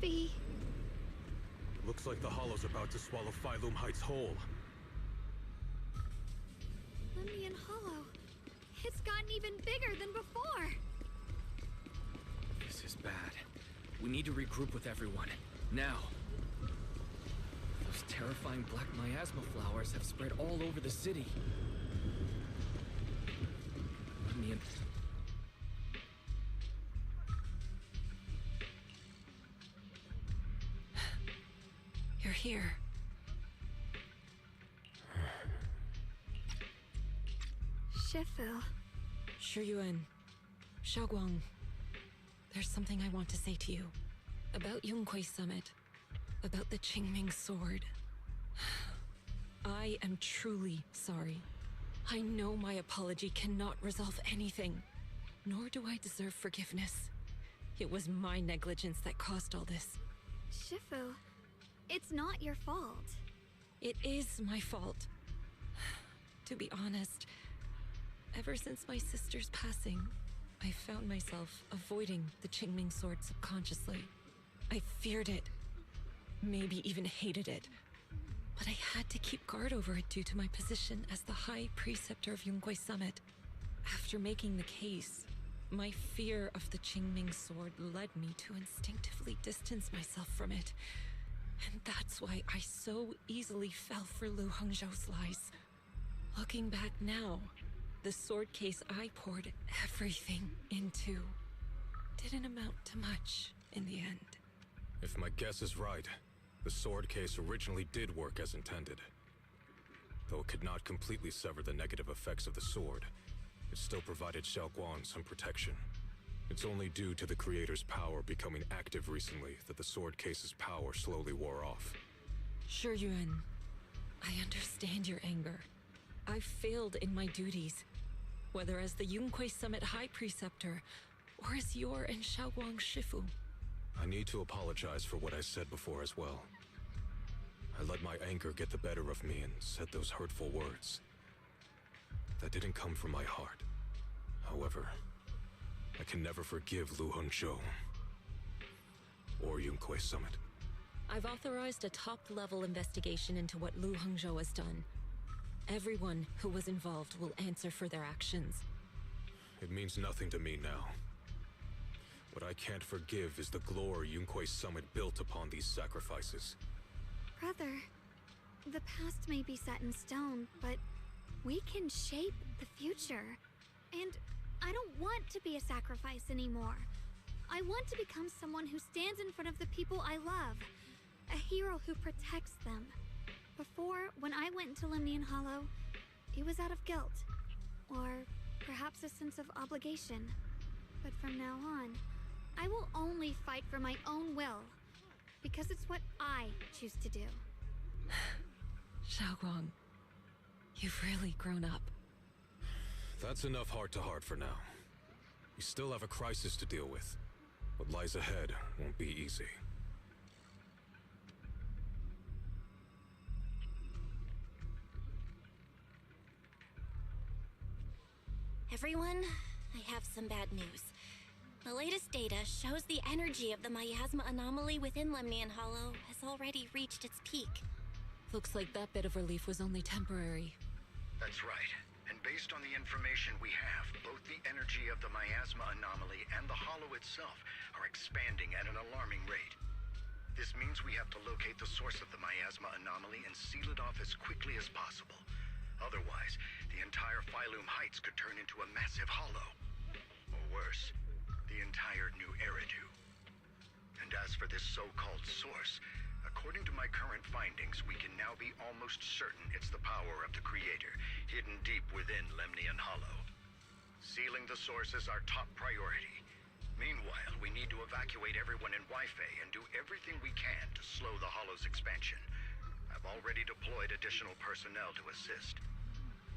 be? Looks like the Hollow's about to swallow Phylum Heights whole. Lemnian Hollow. It's gotten even bigger than before. This is bad. We need to regroup with everyone. Now. Those terrifying black miasma flowers have spread all over the city. Lemnian... You're here. Shifu. Shiyuan. Xiaoguang. There's something I want to say to you. About Yunquei Summit. About the Qingming sword. I am truly sorry. I know my apology cannot resolve anything. Nor do I deserve forgiveness. It was my negligence that caused all this. Shifu, it's not your fault. It is my fault. To be honest, ever since my sister's passing, I found myself avoiding the Qingming sword subconsciously. I feared it, maybe even hated it. But I had to keep guard over it due to my position as the High Preceptor of Yunquei Summit. After making the case, my fear of the Qingming sword led me to instinctively distance myself from it. And that's why I so easily fell for Lu Hongzhou's lies. Looking back now, the sword case I poured everything into didn't amount to much in the end. If my guess is right, the sword case originally did work as intended. Though it could not completely sever the negative effects of the sword, it still provided Xiaoguang some protection. It's only due to the creator's power becoming active recently that the sword case's power slowly wore off. Shiyuan, I understand your anger. I failed in my duties, whether as the Yunquei Summit High Preceptor or as your and Xiaoguang's Shifu. I need to apologize for what I said before as well. I let my anger get the better of me and said those hurtful words. That didn't come from my heart. However, I can never forgive Lu Hongzhou or Yunquei Summit. I've authorized a top-level investigation into what Lu Hongzhou has done. Everyone who was involved will answer for their actions. It means nothing to me now. What I can't forgive is the glory Yunquei Summit built upon these sacrifices. Brother, the past may be set in stone, but we can shape the future. And I don't want to be a sacrifice anymore. I want to become someone who stands in front of the people I love. A hero who protects them. Before, when I went into Lemnian Hollow, it was out of guilt. Or perhaps a sense of obligation. But from now on, I will only fight for my own will. Because it's what I choose to do. Xiaoguang, you've really grown up. That's enough heart-to-heart for now. We still have a crisis to deal with. What lies ahead won't be easy. Everyone, I have some bad news. The latest data shows the energy of the miasma anomaly within Lemnian Hollow has already reached its peak. Looks like that bit of relief was only temporary. That's right. And based on the information we have, both the energy of the miasma anomaly and the hollow itself are expanding at an alarming rate. This means we have to locate the source of the miasma anomaly and seal it off as quickly as possible. Otherwise, the entire Phylum Heights could turn into a massive hollow. Or worse, the entire new Eridu. And as for this so-called source, according to my current findings, we can now be almost certain it's the power of the Creator, hidden deep within Lemnian Hollow. Sealing the source is our top priority. Meanwhile, we need to evacuate everyone in Weifei and do everything we can to slow the Hollow's expansion. I've already deployed additional personnel to assist.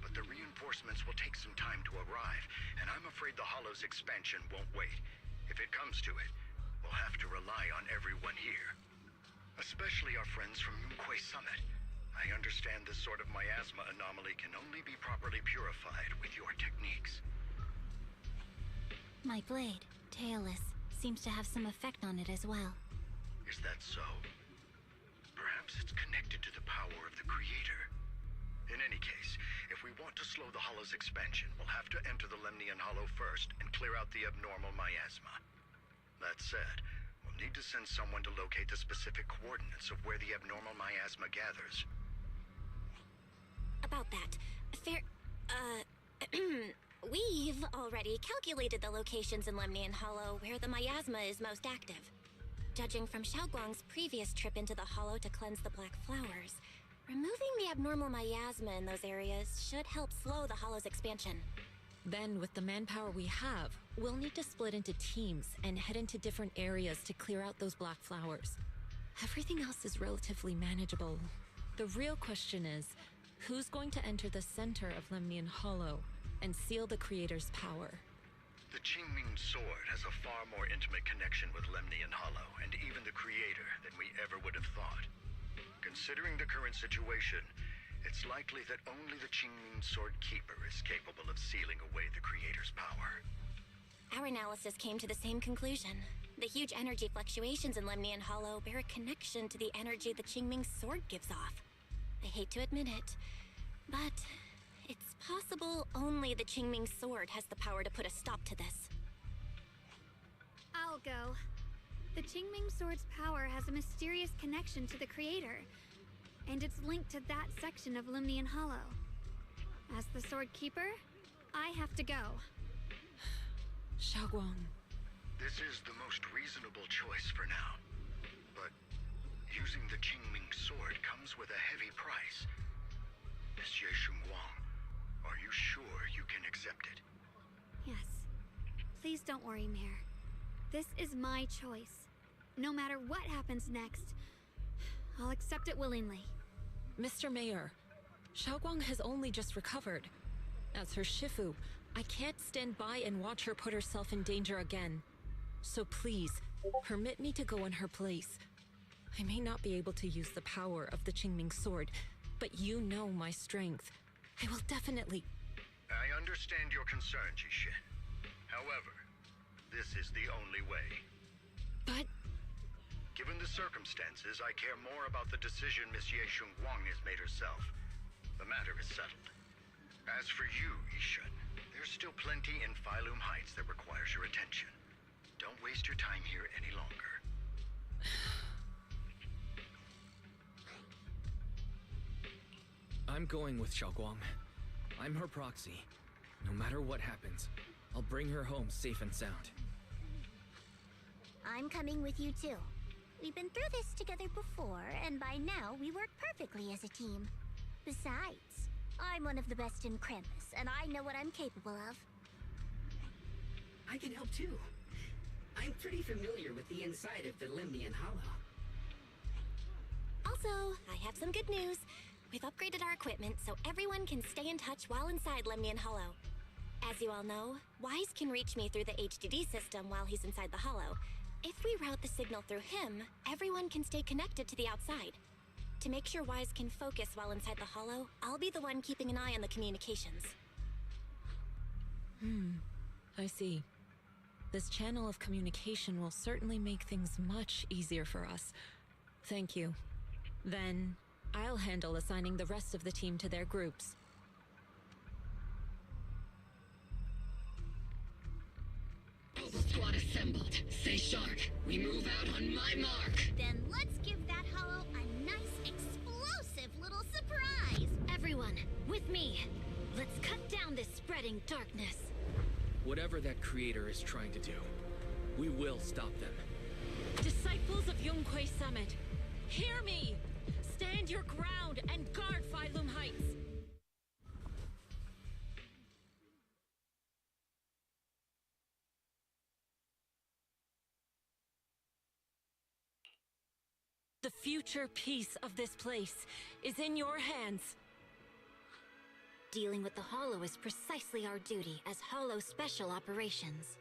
But the reinforcements will take some time to arrive, and I'm afraid the Hollow's expansion won't wait. If it comes to it, we'll have to rely on everyone here. Especially our friends from Yunquei Summit. I understand this sort of miasma anomaly can only be properly purified with your techniques. My blade, Tailless, seems to have some effect on it as well. Is that so? Perhaps it's connected to the power of the Creator. In any case, if we want to slow the Hollow's expansion, we'll have to enter the Lemnian Hollow first and clear out the abnormal miasma. That said, we'll need to send someone to locate the specific coordinates of where the abnormal miasma gathers. About that, we've already calculated the locations in Lemnian Hollow where the miasma is most active. Judging from Xiaoguang's previous trip into the Hollow to cleanse the Black Flowers, removing the abnormal miasma in those areas should help slow the Hollow's expansion. Then, with the manpower we have, we'll need to split into teams and head into different areas to clear out those Black Flowers. Everything else is relatively manageable. The real question is, who's going to enter the center of Lemnian Hollow and seal the Creator's power? The Qingming Sword has a far more intimate connection with Lemnian Hollow and even the Creator than we ever would have thought. Considering the current situation, it's likely that only the Qingming Sword Keeper is capable of sealing away the Creator's power. Our analysis came to the same conclusion. The huge energy fluctuations in Lemnian Hollow bear a connection to the energy the Qingming Sword gives off. I hate to admit it, but it's possible only the Qingming Sword has the power to put a stop to this. I'll go. The Qingming Sword's power has a mysterious connection to the Creator, and it's linked to that section of Lemnian Hollow. As the Sword Keeper, I have to go. Xiaoguang. This is the most reasonable choice for now. But using the Qingming Sword comes with a heavy price. Monsieur Shunguang, are you sure you can accept it? Yes. Please don't worry, Mayor. This is my choice. No matter what happens next, I'll accept it willingly. Mr. Mayor, Xiaoguang has only just recovered. As her Shifu, I can't stand by and watch her put herself in danger again. So please, permit me to go in her place. I may not be able to use the power of the Qingming Sword, but you know my strength. I will definitely... I understand your concern, Jixin. However, this is the only way. But... Given the circumstances, I care more about the decision Miss Ye Shunguang has made herself. The matter is settled. As for you, Yishun, there's still plenty in Phylum Heights that requires your attention. Don't waste your time here any longer. I'm going with Xiaoguang. I'm her proxy. No matter what happens, I'll bring her home safe and sound. I'm coming with you too. We've been through this together before, and by now we work perfectly as a team. Besides, I'm one of the best in Krampus, and I know what I'm capable of. I can help too. I'm pretty familiar with the inside of the Lemnian Hollow. Also, I have some good news. We've upgraded our equipment so everyone can stay in touch while inside Lemnian Hollow. As you all know, Wise can reach me through the HDD system while he's inside the Hollow. If we route the signal through him, everyone can stay connected to the outside. To make sure Wise can focus while inside the Hollow, I'll be the one keeping an eye on the communications. I see. This channel of communication will certainly make things much easier for us. Thank you. Then, I'll handle assigning the rest of the team to their groups. All the squad assembled. Stay sharp. We move out on my mark. Then let's give that hollow a nice, explosive little surprise! Everyone, with me. Let's cut down this spreading darkness. Whatever that creator is trying to do, we will stop them. Disciples of Yonghui Summit, hear me! Stand your ground and guard Phylum Heights! The future peace of this place is in your hands. Dealing with the Hollow is precisely our duty as Hollow Special Operations.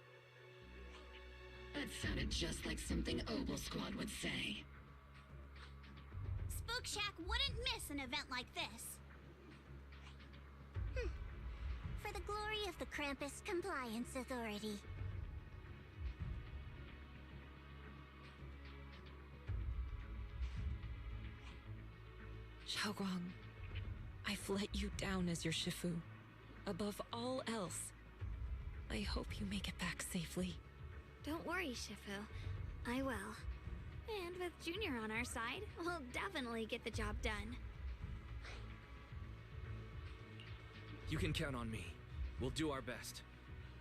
That sounded just like something Obel Squad would say. Spook Shack wouldn't miss an event like this. For the glory of the Krampus Compliance Authority. Xiaoguang, I've let you down as your Shifu. Above all else, I hope you make it back safely. Don't worry, Shifu. I will. And with Junior on our side, we'll definitely get the job done. You can count on me. We'll do our best.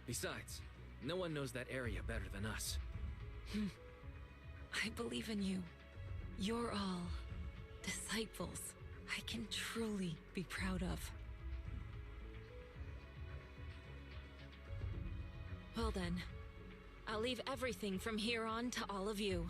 Besides, no one knows that area better than us. I believe in you. You're all disciples I can truly be proud of. Well then, I'll leave everything from here on to all of you.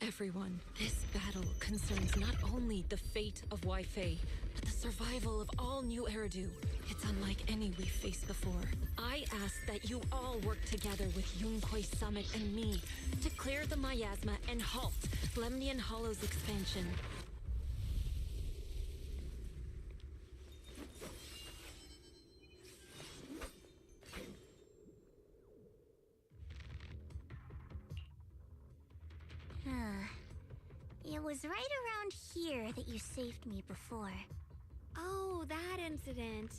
Everyone, this battle concerns not only the fate of Wei Fei, but the survival of all New Eridu. It's unlike any we've faced before. I ask that you all work together with Yunquei Summit and me to clear the miasma and halt Lemnian Hollow's expansion. It was right around here that you saved me before. Oh, that incident.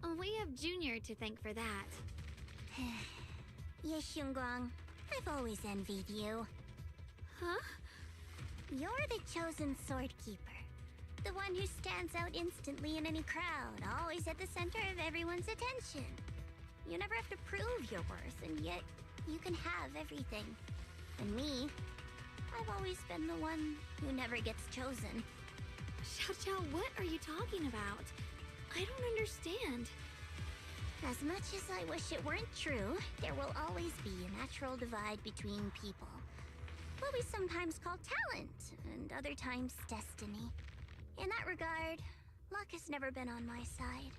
Oh, we have Junior to thank for that. Yes, Xiongguang. I've always envied you. Huh? You're the chosen sword keeper. The one who stands out instantly in any crowd, always at the center of everyone's attention. You never have to prove your worth, and yet you can have everything. And me, I've always been the one who never gets chosen. Xiao, what are you talking about? I don't understand. As much as I wish it weren't true, there will always be a natural divide between people. What we sometimes call talent, and other times destiny. In that regard, luck has never been on my side.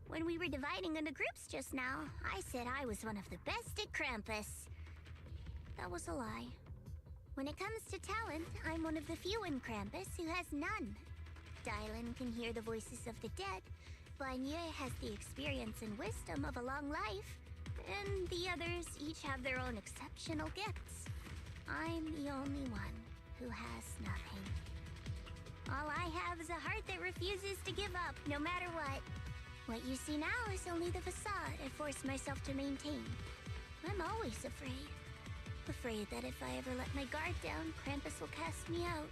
When we were dividing into groups just now, I said I was one of the best at Krampus. That was a lie. When it comes to talent, I'm one of the few in Krampus who has none. Dylan can hear the voices of the dead, Banye has the experience and wisdom of a long life, and the others each have their own exceptional gifts. I'm the only one who has nothing. All I have is a heart that refuses to give up, no matter what. What you see now is only the facade I forced myself to maintain. I'm always afraid. Afraid that if I ever let my guard down, Krampus will cast me out.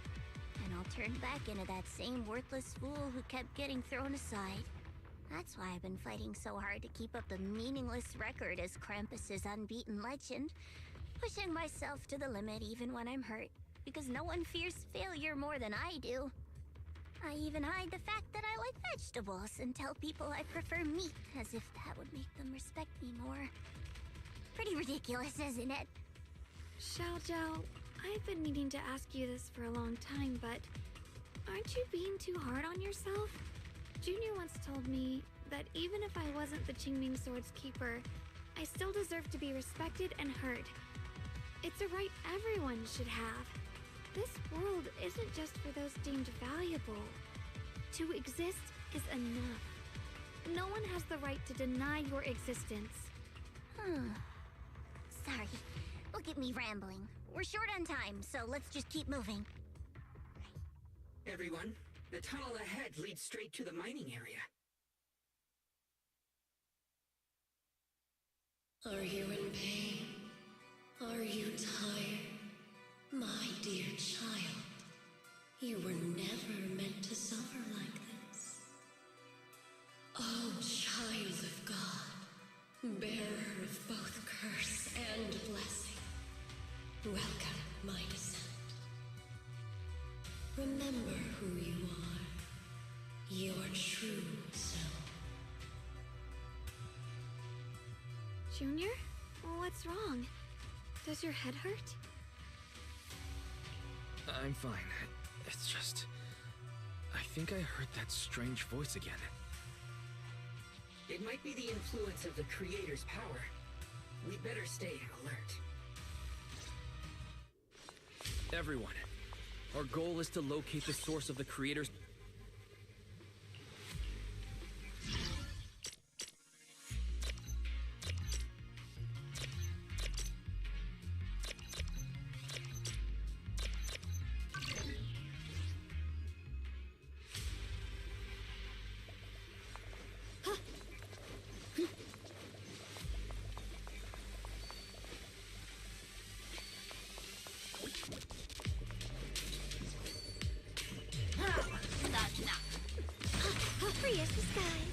And I'll turn back into that same worthless fool who kept getting thrown aside. That's why I've been fighting so hard to keep up the meaningless record as Krampus's unbeaten legend. Pushing myself to the limit even when I'm hurt, because no one fears failure more than I do. I even hide the fact that I like vegetables and tell people I prefer meat, as if that would make them respect me more. Pretty ridiculous, isn't it? Xiao, I've been needing to ask you this for a long time, but aren't you being too hard on yourself? Junior once told me that even if I wasn't the Qingming Sword's keeper, I still deserve to be respected and heard. It's a right everyone should have. This world isn't just for those deemed valuable. To exist is enough. No one has the right to deny your existence. Sorry. Look at me rambling. We're short on time, so let's just keep moving. Everyone, the tunnel ahead leads straight to the mining area. Are you in pain? Are you tired? My dear child, you were never meant to suffer like this. Oh, child of God, bearer of both curse and blessing, welcome my descent. Remember who you are, your true self. Junior? What's wrong? Does your head hurt? I'm fine. It's just... I think I heard that strange voice again. It might be the influence of the Creator's power. We'd better stay alert. Everyone, our goal is to locate the source of the Creator's... Free as the skies.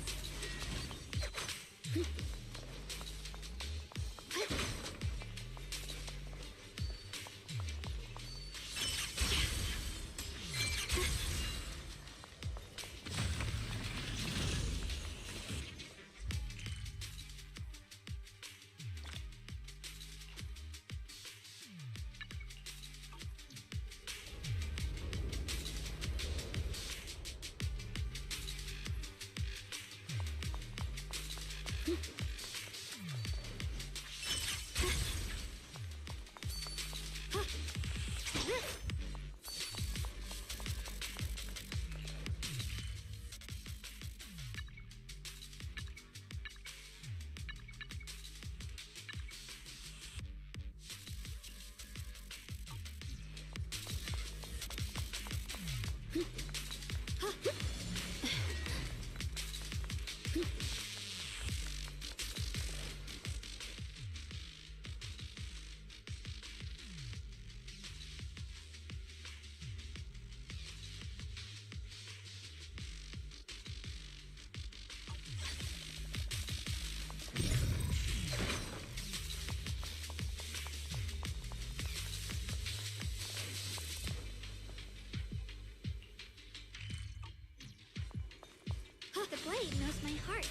The blade knows my heart.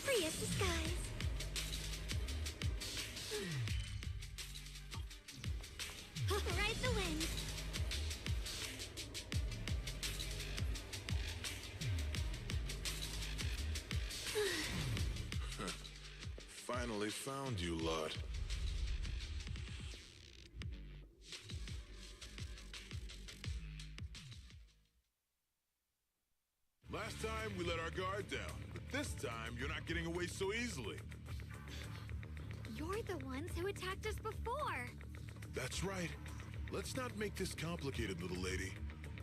Free as the skies. Ride the wind. Finally found you, lot. Last time we let our guard down, but this time you're not getting away so easily. You're the ones who attacked us before. That's right. Let's not make this complicated, little lady.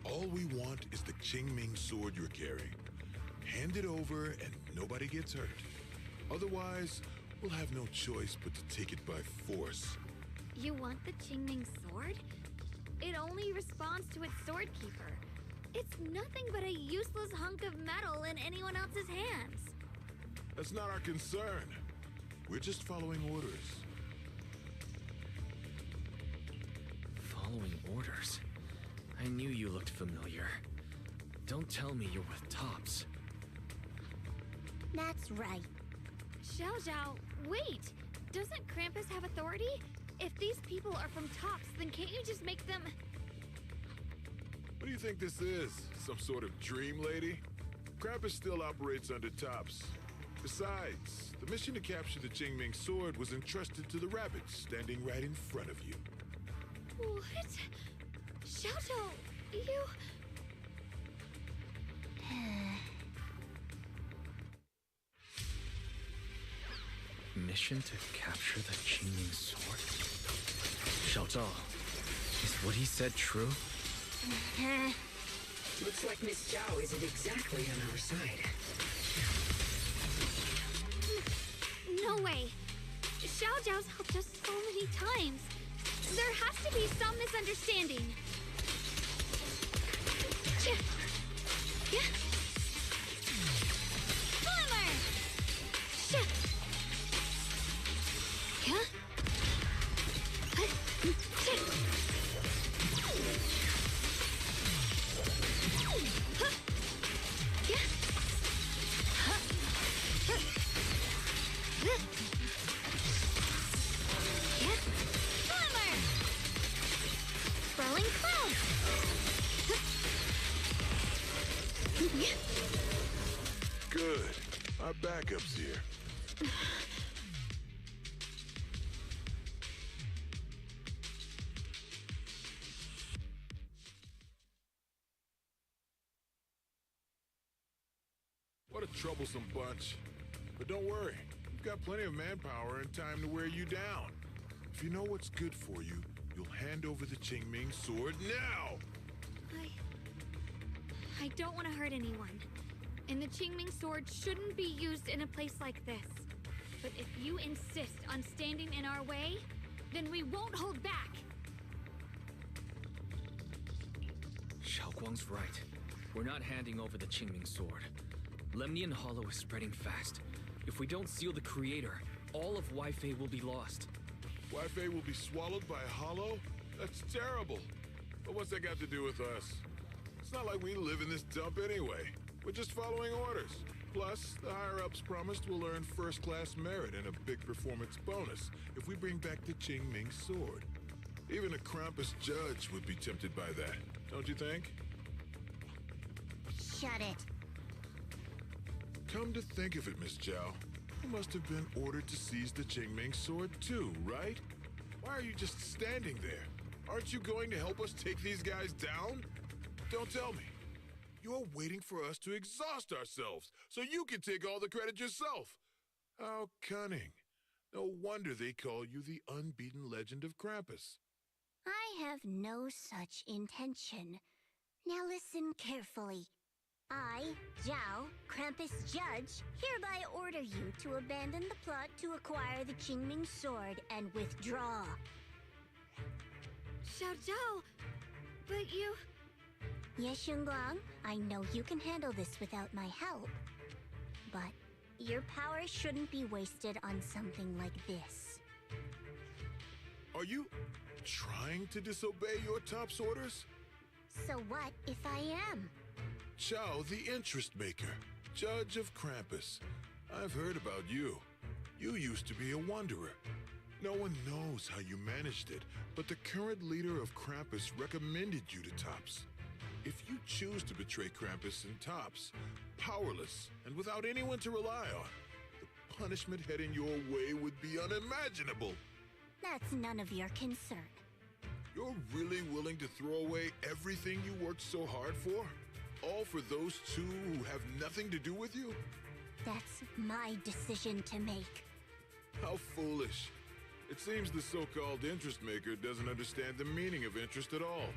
All we want is the Qingming sword you're carrying. Hand it over and nobody gets hurt. Otherwise, we'll have no choice but to take it by force. You want the Qingming sword? It only responds to its sword keeper. It's nothing but a useless hunk of metal in anyone else's hands. That's not our concern. We're just following orders. following orders. I knew you looked familiar. Don't tell me you're with Tops. That's right. Xiao Zhao, wait! Doesn't Krampus have authority? If these people are from Tops, then can't you just make them... What do you think this is? Some sort of dream lady? Krampus still operates under Tops. Besides, the mission to capture the Qingming sword was entrusted to the rabbits standing right in front of you. What? Xiao Zhao, you... Mission to capture the Qingming sword? Xiao Zhao, is what he said true? Looks like Miss Zhao isn't exactly on our side. No way! Xiao Zhao's helped us so many times. There has to be some misunderstanding. Glimmer! Swirling cloud! Good. Our backup's here. What a troublesome bunch. But don't worry. We've got plenty of manpower and time to wear you down. If you know what's good for you, you'll hand over the Qingming sword now! I don't want to hurt anyone. And the Qingming sword shouldn't be used in a place like this. But if you insist on standing in our way, then we won't hold back. Xiao Guang's right. We're not handing over the Qingming sword. Lemnian Hollow is spreading fast. If we don't seal the Creator, all of Weifei will be lost. Weifei will be swallowed by a hollow? That's terrible. But what's that got to do with us? It's not like we live in this dump anyway. We're just following orders. Plus, the higher-ups promised we'll earn first-class merit and a big performance bonus if we bring back the Qingming sword. Even a Krampus judge would be tempted by that, don't you think? Shut it. Come to think of it, Miss Zhao, you must have been ordered to seize the Qingming sword too, right? Why are you just standing there? Aren't you going to help us take these guys down? Don't tell me. You're waiting for us to exhaust ourselves so you can take all the credit yourself. How cunning. No wonder they call you the unbeaten legend of Krampus. I have no such intention. Now listen carefully. I, Zhao, Krampus Judge, hereby order you to abandon the plot to acquire the Qingming sword and withdraw. Xiao Zhao, but you... Yes, Xunguang, I know you can handle this without my help. But your power shouldn't be wasted on something like this. Are you trying to disobey your top's orders? So what if I am? Zhao, the interest maker, judge of Krampus. I've heard about you. You used to be a wanderer. No one knows how you managed it, but the current leader of Krampus recommended you to Tops. If you choose to betray Krampus and Tops, powerless and without anyone to rely on, the punishment heading your way would be unimaginable. That's none of your concern. You're really willing to throw away everything you worked so hard for? All for those two who have nothing to do with you? That's my decision to make. How foolish. It seems the so-called interest maker doesn't understand the meaning of interest at all.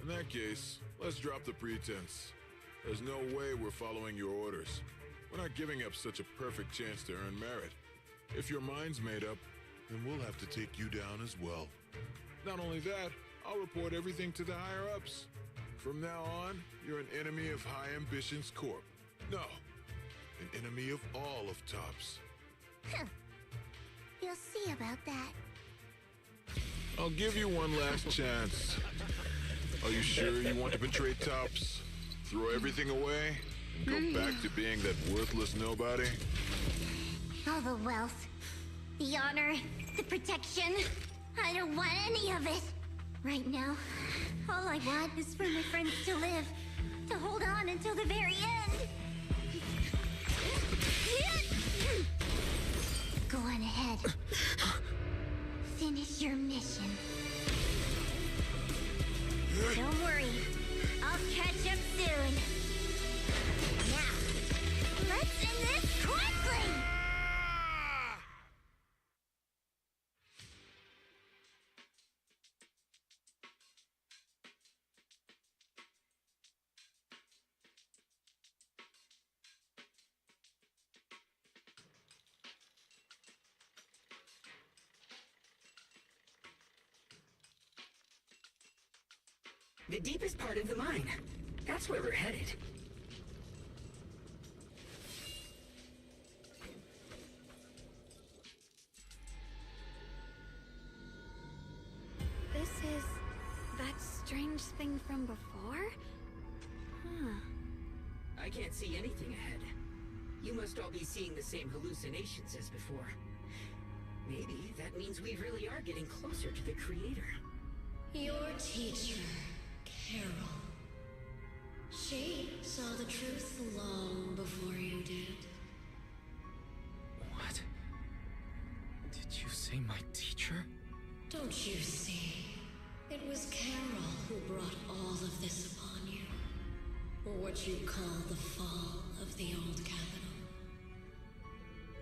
In that case, let's drop the pretense. There's no way we're following your orders. We're not giving up such a perfect chance to earn merit. If your mind's made up, then we'll have to take you down as well. Not only that, I'll report everything to the higher-ups. From now on, you're an enemy of High Ambitions Corp. No, an enemy of all of Tops. Huh. You'll see about that. I'll give you one last chance. Are you sure you want to betray Tops? Throw everything away? And go back to being that worthless nobody? All the wealth, the honor, the protection. I don't want any of it. Right now, all I want is for my friends to live. To hold on until the very end. Go on ahead. Finish your mission. Don't worry. I'll catch up soon. Now, let's end this quickly! The deepest part of the mine. That's where we're headed. This is that strange thing from before? Huh. I can't see anything ahead. You must all be seeing the same hallucinations as before. Maybe that means we really are getting closer to the Creator. Your teacher, Carol. She saw the truth long before you did. What? Did you say my teacher? Don't you see? It was Carol who brought all of this upon you. What you call the fall of the old capital.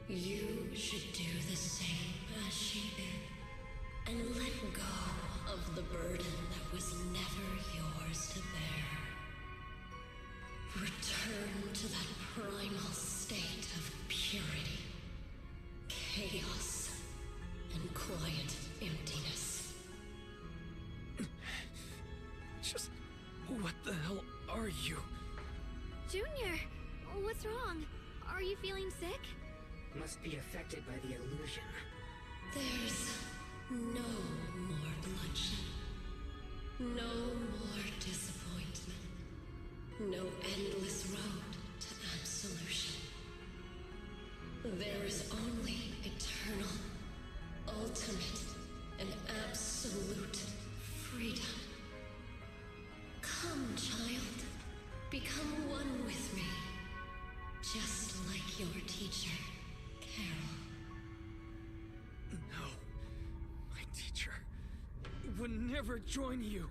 You should do the same as she did. And let go of the burden that was never yours to bear. Return to that primal state of purity, chaos, and quiet emptiness. Just... what the hell are you? Junior, what's wrong? Are you feeling sick? Must be affected by the illusion. There's no more bloodshed. No more disappointment. No endless road to absolution. There is only eternal, ultimate, and absolute freedom. Come, child. Become one with me. Just like your teacher, Carol. No. My teacher would never join you.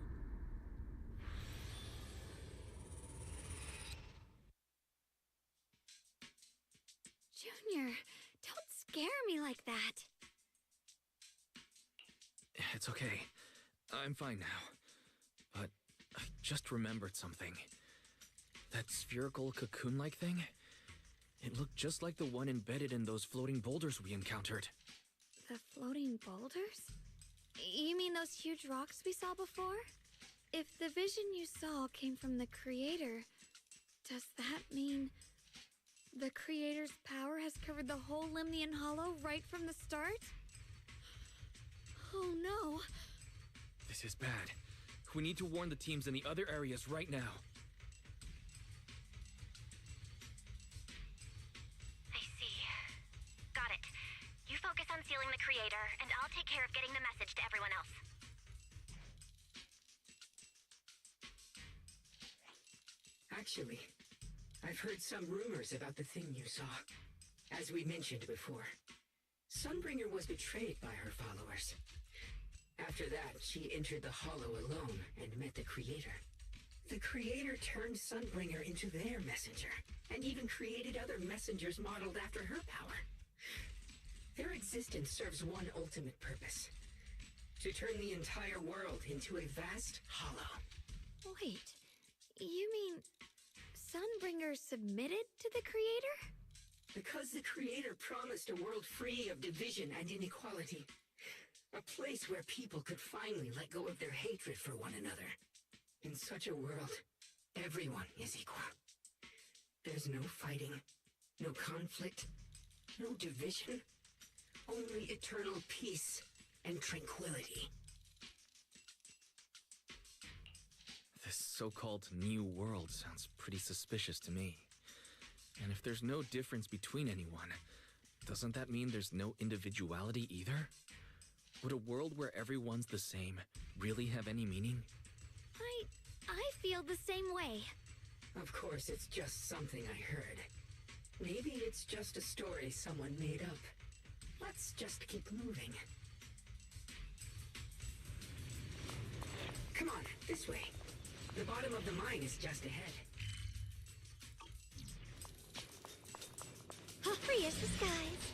Junior, don't scare me like that. It's okay. I'm fine now. But I just remembered something. That spherical cocoon-like thing? It looked just like the one embedded in those floating boulders we encountered. The floating boulders? You mean those huge rocks we saw before? If the vision you saw came from the Creator, does that mean the Creator's power has covered the whole Limnian Hollow right from the start? Oh no. This is bad. We need to warn the teams in the other areas right now. I see. Got it. You focus on sealing the Creator, and I'll take care of getting the message to everyone else. Actually, I've heard some rumors about the thing you saw. As we mentioned before, Sunbringer was betrayed by her followers. After that, she entered the Hollow alone and met the Creator. The Creator turned Sunbringer into their messenger, and even created other messengers modeled after her power. Their existence serves one ultimate purpose: to turn the entire world into a vast hollow. Wait, you mean Sunbringer submitted to the Creator? Because the Creator promised a world free of division and inequality. A place where people could finally let go of their hatred for one another. In such a world, everyone is equal. There's no fighting, no conflict, no division, only eternal peace and tranquility. so-called new world sounds pretty suspicious to me. And if there's no difference between anyone, doesn't that mean there's no individuality either? Would a world where everyone's the same really have any meaning? I feel the same way. Of course, it's just something I heard. Maybe it's just a story someone made up. Let's just keep moving. Come on, this way. The bottom of the mine is just ahead. Free as the skies.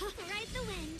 Ride the wind.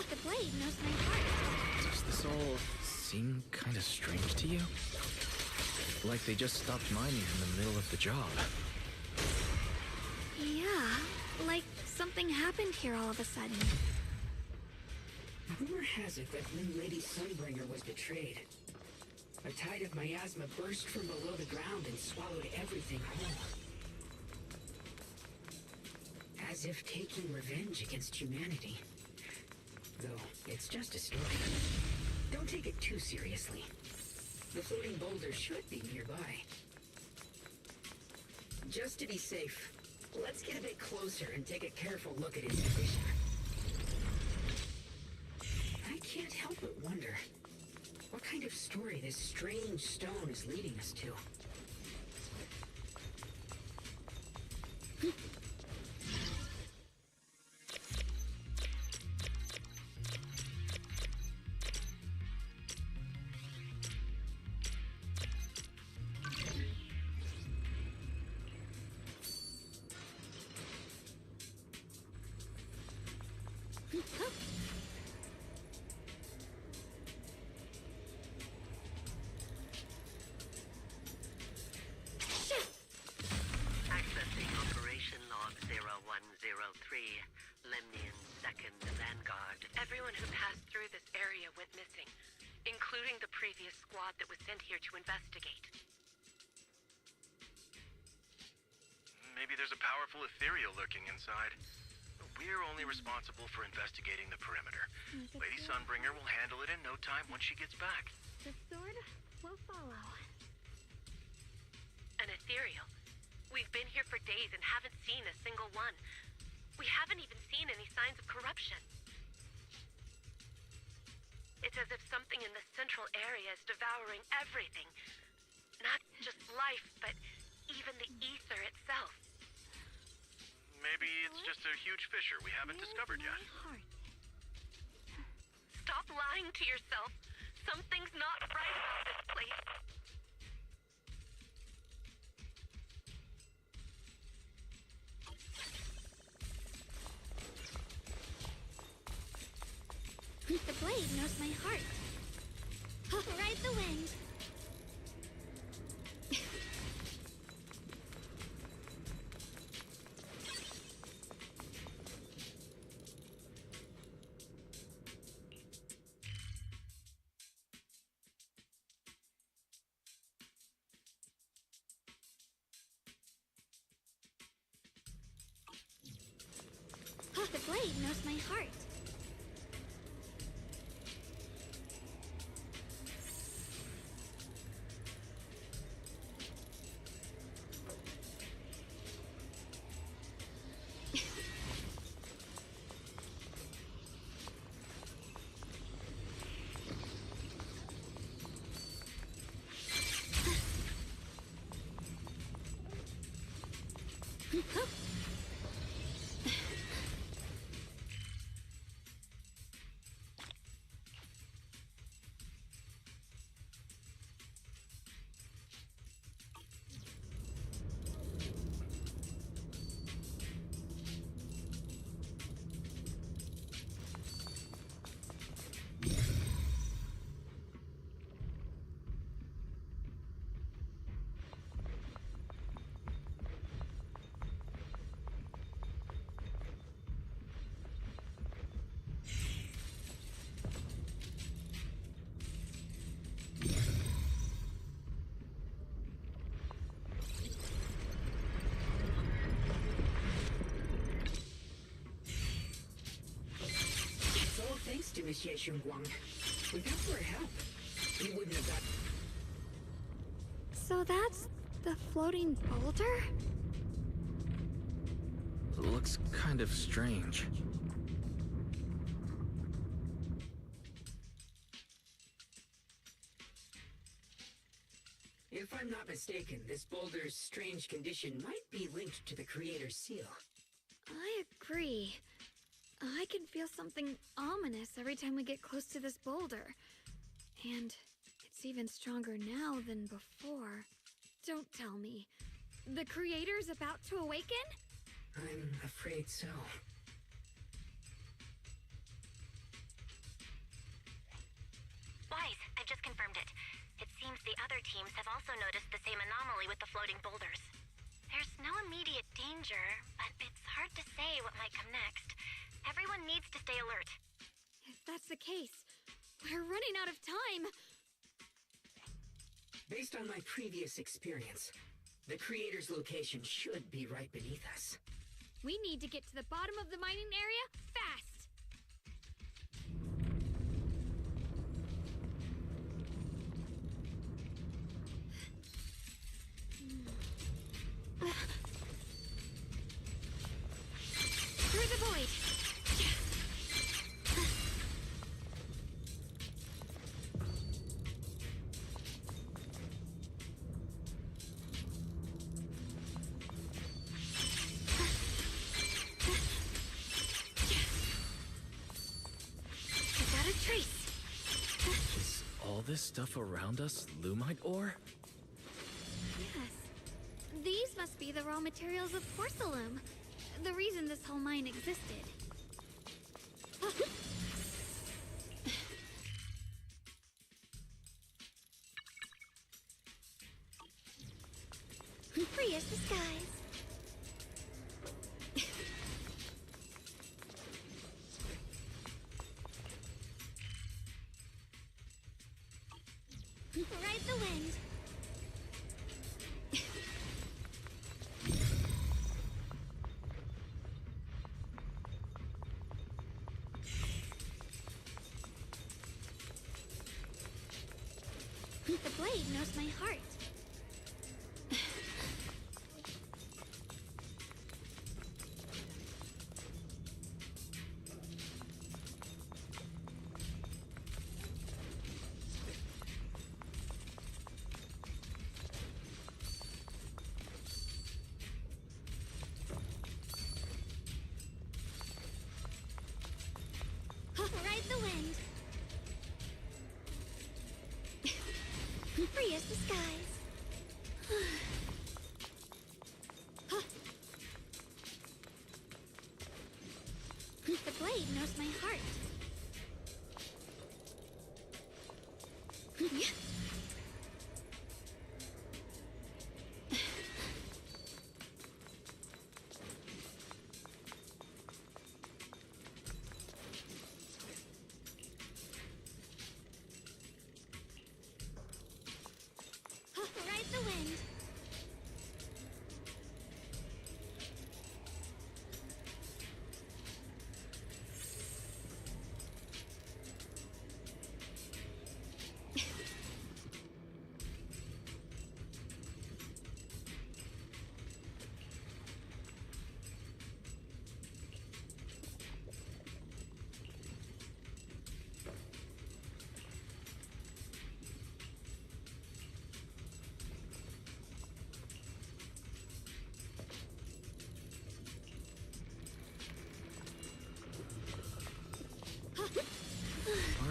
The blade knows my heart. Does this all seem kind of strange to you? Like they just stopped mining in the middle of the job. Yeah, like something happened here all of a sudden. Rumor has it that new Lady Sunbringer was betrayed. A tide of miasma burst from below the ground and swallowed everything whole. As if taking revenge against humanity. Though, it's just a story. Don't take it too seriously. The floating boulder should be nearby. Just to be safe, let's get a bit closer and take a careful look at its condition. I can't help but wonder what kind of story this strange stone is leading us to. Accessing Operation Log 0103, Lemnian 2nd Vanguard. Everyone who passed through this area went missing, including the previous squad that was sent here to investigate. Maybe there's a powerful ethereal lurking inside. We're only responsible for investigating the perimeter. Lady Sunbringer will handle it in no time once she gets back. The sword will follow. An ethereal. We've been here for days and haven't seen a single one. We haven't even seen any signs of corruption. It's as if something in the central area is devouring everything. Not just life, but even the ether itself. Maybe it's just a huge fissure we haven't discovered yet. Stop lying to yourself. Something's not right about this place. The blade knows my heart. Ride the wind. The blade knows my heart. It's all thanks to Miss Ye Guang. Without her help, we wouldn't have got... So that's the floating boulder? Looks kind of strange. If I'm not mistaken, this boulder's strange condition might be linked to the Creator's seal. I agree. I can feel something ominous every time we get close to this boulder. And it's even stronger now than before. Don't tell me. The Creator's about to awaken? I'm afraid so. Wise, I've just confirmed it. It seems the other teams have also noticed the same anomaly with the floating boulders. There's no immediate danger, but it's hard to say what might come next. Everyone needs to stay alert. If that's the case, we're running out of time. Based on my previous experience, the Creator's location should be right beneath us. We need to get to the bottom of the mining area fast. Through the void. I got a trace. Is all this stuff around us Lumite ore? Yes. These must be the raw materials of porcelain. The reason this whole mine existed. Free as the skies. Ride the wind. The blade knows my heart. Ride the wind. Free as the skies. The blade knows my heart. Ride the wind.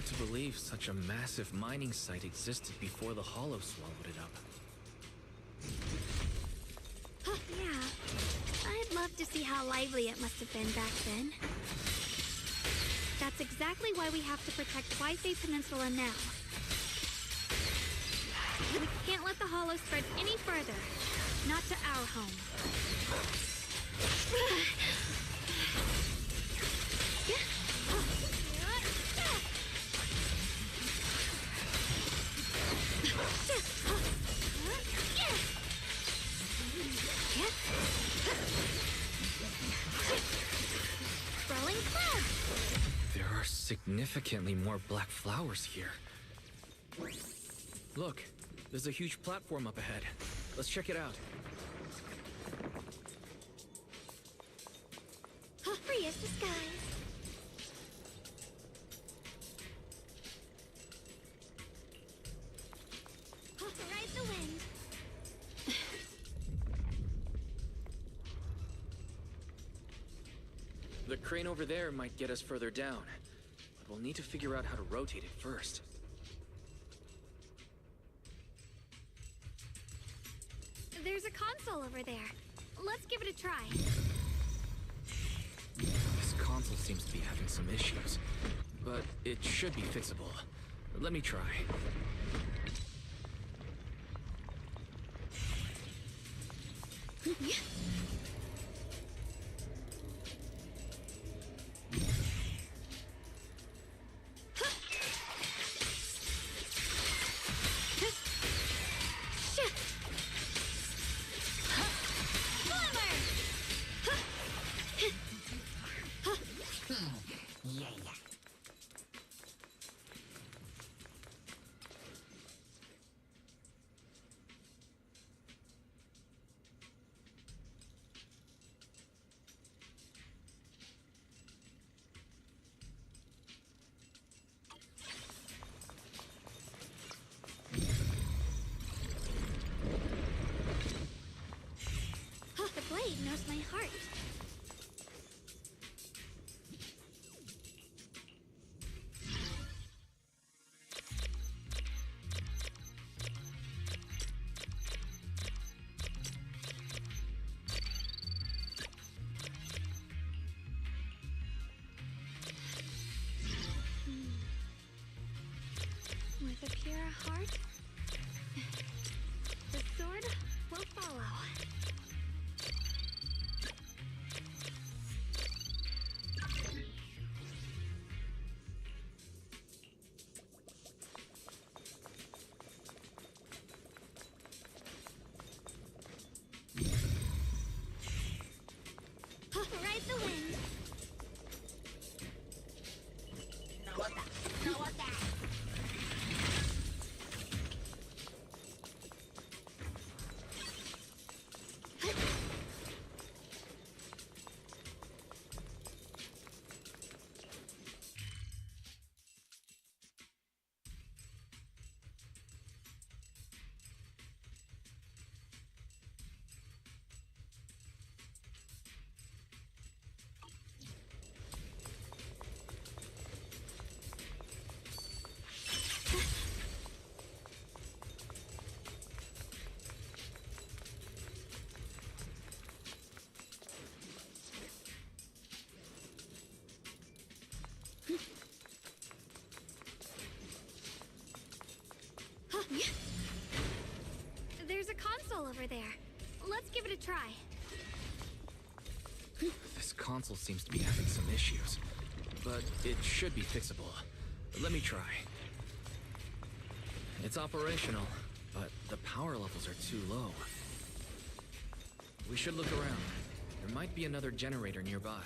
Hard to believe such a massive mining site existed before the Hollow swallowed it up. Yeah. I'd love to see how lively it must have been back then. That's exactly why we have to protect Waisei Peninsula now. We can't let the Hollow spread any further. Not to our home. Rolling cloud. There are significantly more black flowers here. Look, there's a huge platform up ahead. Let's check it out. Free as the skies. Ride the wind. The crane over there might get us further down, but we'll need to figure out how to rotate it first. There's a console over there. Let's give it a try. This console seems to be having some issues, but it should be fixable. Let me try. The blade knows my heart. With a pure heart, the sword will follow. Ride the wind. There's a console over there. Let's give it a try. This console seems to be having some issues, but it should be fixable. Let me try. It's operational, but the power levels are too low. We should look around. There might be another generator nearby.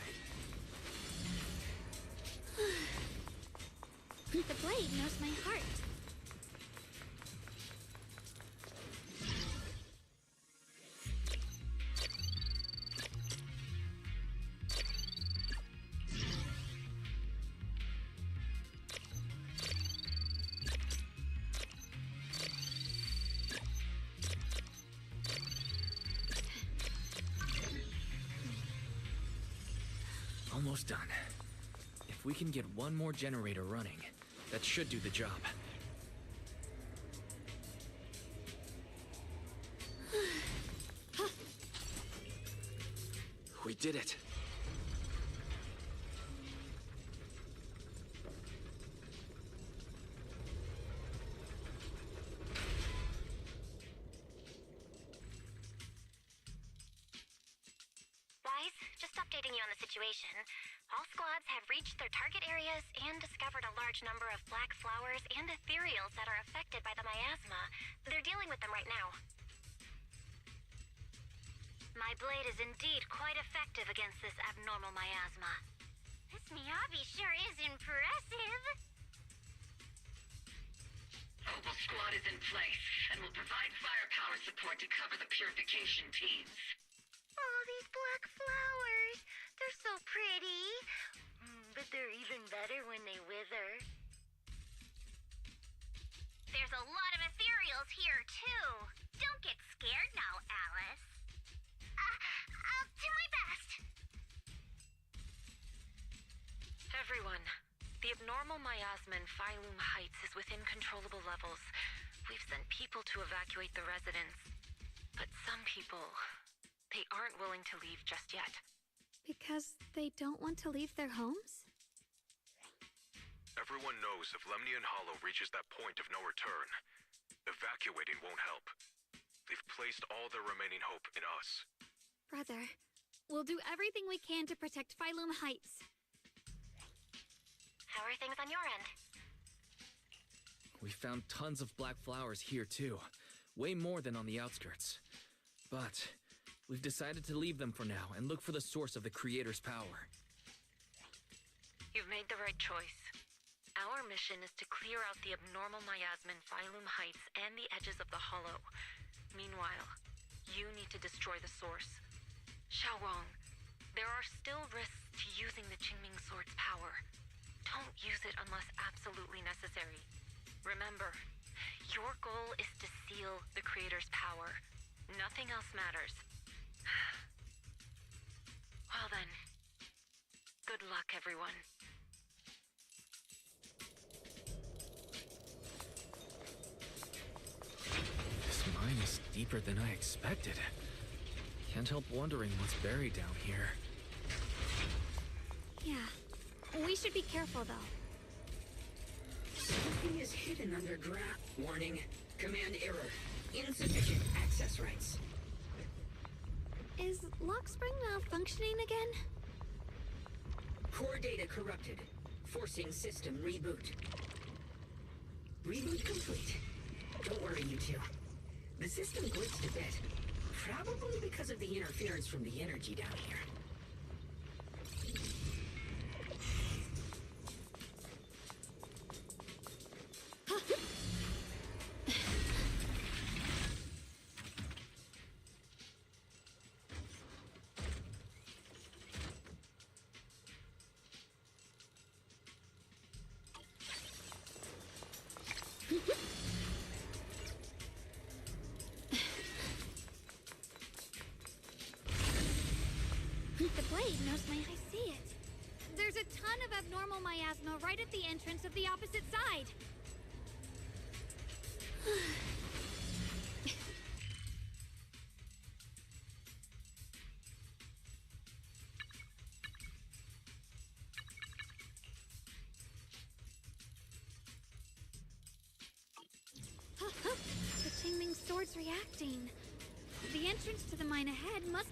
The blade knows my heart. Almost done. If we can get one more generator running, That should do the job. We did it. Wise, just updating you on the situation. All squads have reached their target areas and discovered a large number of black flowers and ethereals that are affected by the miasma. They're dealing with them right now. My blade is indeed quite effective against this abnormal miasma. This Miyabi sure is impressive. Opal Squad is in place and will provide firepower support to cover the purification teams. Oh, these black flowers. They're so pretty. But they're even better when they wither. There's a lot of ethereals here, too. Don't get scared now, Alice. I'll do my best. Everyone, the abnormal miasma in Phylum Heights is within controllable levels. We've sent people to evacuate the residents. But some people, they aren't willing to leave just yet. Because they don't want to leave their homes? Everyone knows if Lemnian Hollow reaches that point of no return, evacuating won't help. They've placed all their remaining hope in us. Brother, we'll do everything we can to protect Phylum Heights. How are things on your end? We found tons of black flowers here too. Way more than on the outskirts. But we've decided to leave them for now and look for the source of the Creator's power. You've made the right choice. Our mission is to clear out the abnormal miasma in Phylum Heights and the edges of the Hollow. Meanwhile, you need to destroy the source. Xiaowang, there are still risks to using the Qingming Sword's power. Don't use it unless absolutely necessary. Remember, your goal is to seal the Creator's power. Nothing else matters. Well then, good luck, everyone. This mine is deeper than I expected. Can't help wondering what's buried down here. Yeah, we should be careful though. Something is hidden underground. Warning. Command error. Insufficient access rights. Is Lockspring malfunctioning again? Core data corrupted. Forcing system reboot. Reboot complete. Don't worry, you two. The system glitched a bit. Probably because of the interference from the energy down here. The blade knows my I see it. There's a ton of abnormal miasma right at the entrance of the opposite side. The Qingming Sword's reacting. The entrance to the mine ahead must...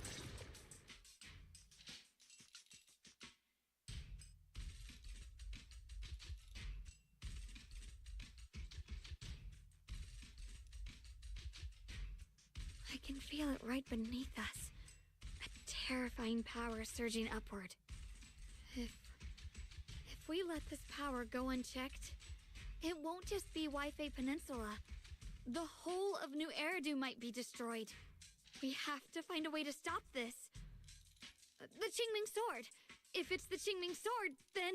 I can feel it right beneath us. A terrifying power surging upward. If we let this power go unchecked, it won't just be Wi-Fi Peninsula. The whole of New Eridu might be destroyed. We have to find a way to stop this. The Qingming Sword! If it's the Qingming Sword, then...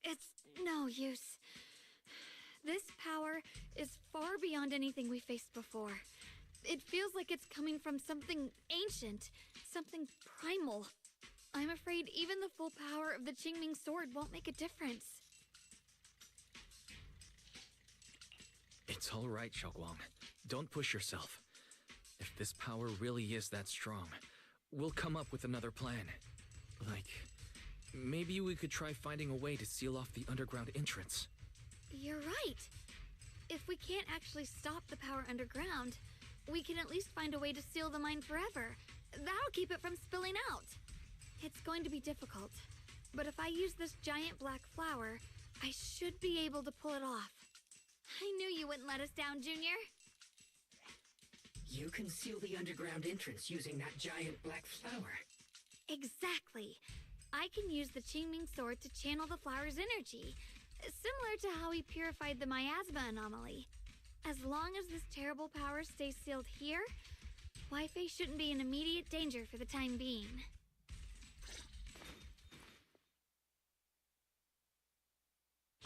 It's no use. This power is far beyond anything we faced before. It feels like it's coming from something ancient, something primal. I'm afraid even the full power of the Qingming sword won't make a difference. It's all right, Xiaoguang. Don't push yourself. If this power really is that strong, we'll come up with another plan. Like, maybe we could try finding a way to seal off the underground entrance. You're right. If we can't actually stop the power underground, we can at least find a way to seal the mine forever. That'll keep it from spilling out. It's going to be difficult, but if I use this giant black flower, I should be able to pull it off. I knew you wouldn't let us down, Junior. You can seal the underground entrance using that giant black flower. Exactly. I can use the Qingming sword to channel the flower's energy, similar to how we purified the miasma anomaly. As long as this terrible power stays sealed here, Wi-Fi shouldn't be in immediate danger for the time being.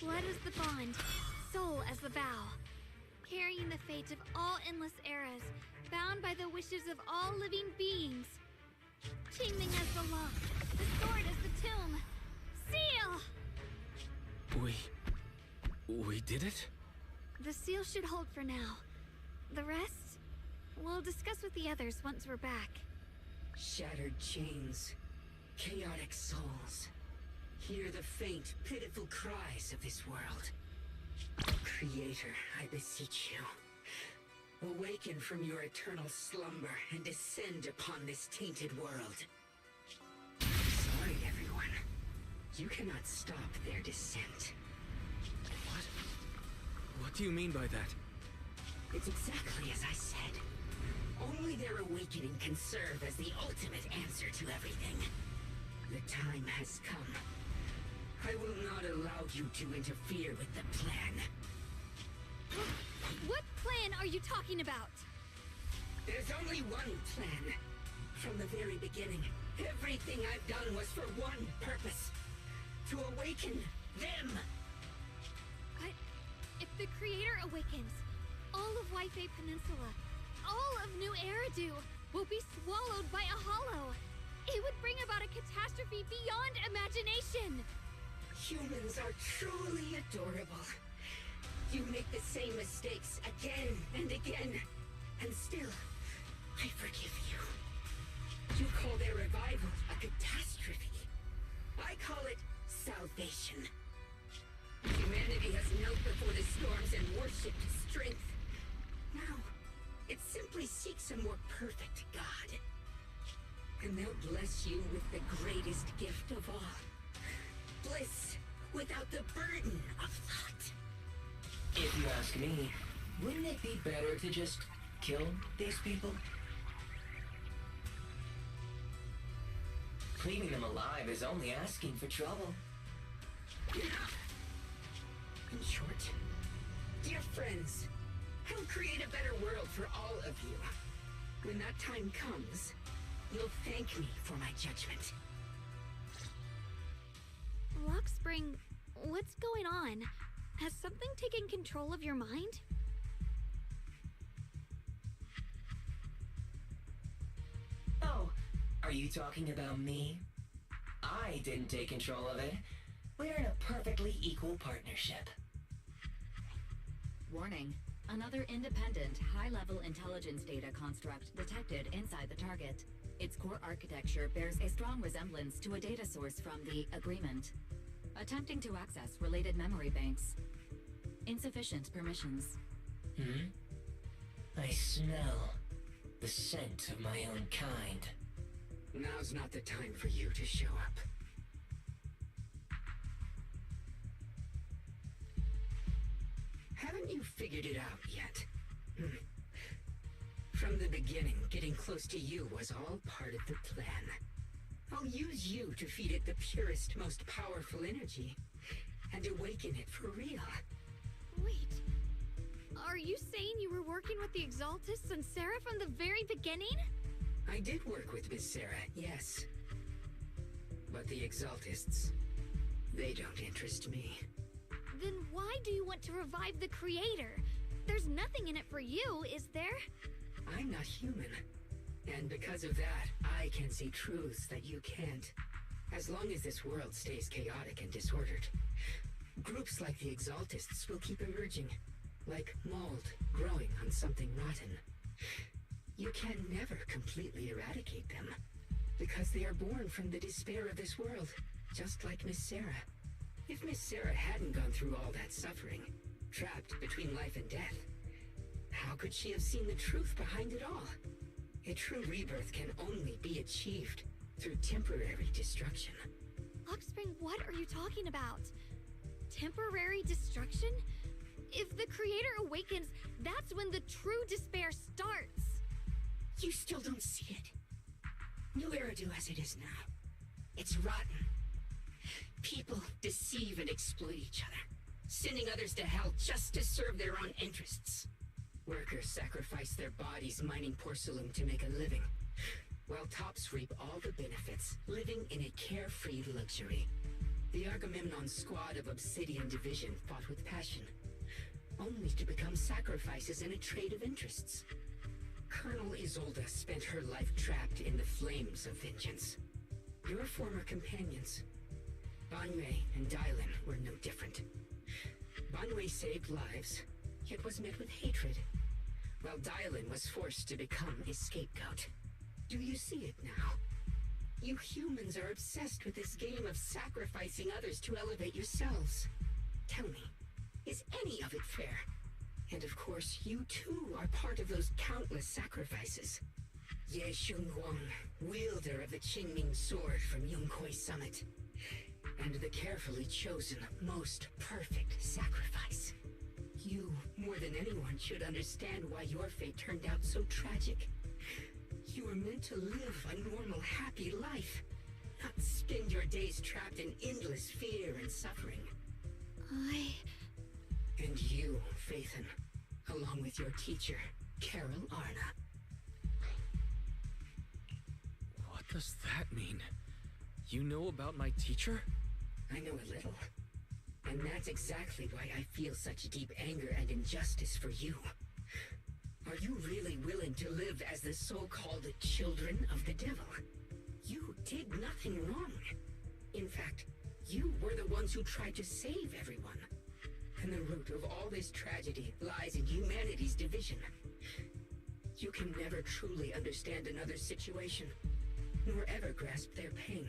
Blood is the bond, soul as the vow, carrying the fate of all endless eras, bound by the wishes of all living beings. Qingming as the lock, the sword as the tomb. Seal! We did it? The seal should hold for now. The rest, we'll discuss with the others once we're back. Shattered chains, chaotic souls. Hear the faint, pitiful cries of this world. Creator, I beseech you. Awaken from your eternal slumber and descend upon this tainted world. Sorry, everyone. You cannot stop their descent. What do you mean by that? It's exactly as I said. Only their awakening can serve as the ultimate answer to everything. The time has come. I will not allow you to interfere with the plan. What plan are you talking about? There's only one plan. From the very beginning, everything I've done was for one purpose. To awaken them. But if the Creator awakens, all of Wi-Fi Peninsula, all of New Eridu will be swallowed by a hollow. It would bring about a catastrophe beyond imagination. Humans are truly adorable. You make the same mistakes again and again, and still, I forgive you. You call their revival a catastrophe. I call it salvation. Humanity has knelt before the storms and worshipped strength. Now, it simply seeks a more perfect God. And they'll bless you with the greatest gift of all. Bliss without the burden of thought. If you ask me, wouldn't it be better to just kill these people? Leaving them alive is only asking for trouble. In short, dear friends, I'll create a better world for all of you. When that time comes, you'll thank me for my judgment. Lock Spring, what's going on? Has something taken control of your mind? Oh, are you talking about me? I didn't take control of it. We're in a perfectly equal partnership. Warning. Another independent, high-level intelligence data construct detected inside the target. Its core architecture bears a strong resemblance to a data source from the Agreement. Attempting to access related memory banks. Insufficient permissions. I smell the scent of my own kind. Now's not the time for you to show up. Haven't you figured it out yet? From the beginning, getting close to you was all part of the plan. I'll use you to feed it the purest, most powerful energy, and awaken it for real. Wait, are you saying you were working with the Exaltists and Sarah from the very beginning? I did work with Miss Sarah, yes. But the Exaltists, they don't interest me. Then why do you want to revive the Creator? There's nothing in it for you, is there? I'm not human. And because of that, I can see truths that you can't. As long as this world stays chaotic and disordered, groups like the Exaltists will keep emerging, like mold growing on something rotten. You can never completely eradicate them, because they are born from the despair of this world, just like Miss Sarah. If Miss Sarah hadn't gone through all that suffering, trapped between life and death, how could she have seen the truth behind it all? A true rebirth can only be achieved through temporary destruction. Lockspring, what are you talking about? Temporary destruction? If the Creator awakens, that's when the true despair starts. You still don't see it. New Eridu as it is now. It's rotten. People deceive and exploit each other, sending others to hell just to serve their own interests. Workers sacrifice their bodies mining porcelain to make a living, while tops reap all the benefits, living in a carefree luxury. The Agamemnon squad of Obsidian Division fought with passion, only to become sacrifices in a trade of interests. Colonel Isolde spent her life trapped in the flames of vengeance. Your former companions, Banwei and Dylan, were no different. Banwei saved lives, yet was met with hatred, while Dylan was forced to become a scapegoat. Do you see it now? You humans are obsessed with this game of sacrificing others to elevate yourselves. Tell me, is any of it fair? And of course, you too are part of those countless sacrifices. Ye Shunhuang, wielder of the Qingming sword from Yongkoi Summit, and the carefully chosen, most perfect sacrifice. You, more than anyone, should understand why your fate turned out so tragic. You were meant to live a normal, happy life, not spend your days trapped in endless fear and suffering. And you, Phaethon, along with your teacher, Carol Arna. What does that mean? You know about my teacher? I know a little. And that's exactly why I feel such deep anger and injustice for you. Are you really willing to live as the so-called children of the devil? You did nothing wrong. In fact, you were the ones who tried to save everyone. And the root of all this tragedy lies in humanity's division. You can never truly understand another's situation, nor ever grasp their pain.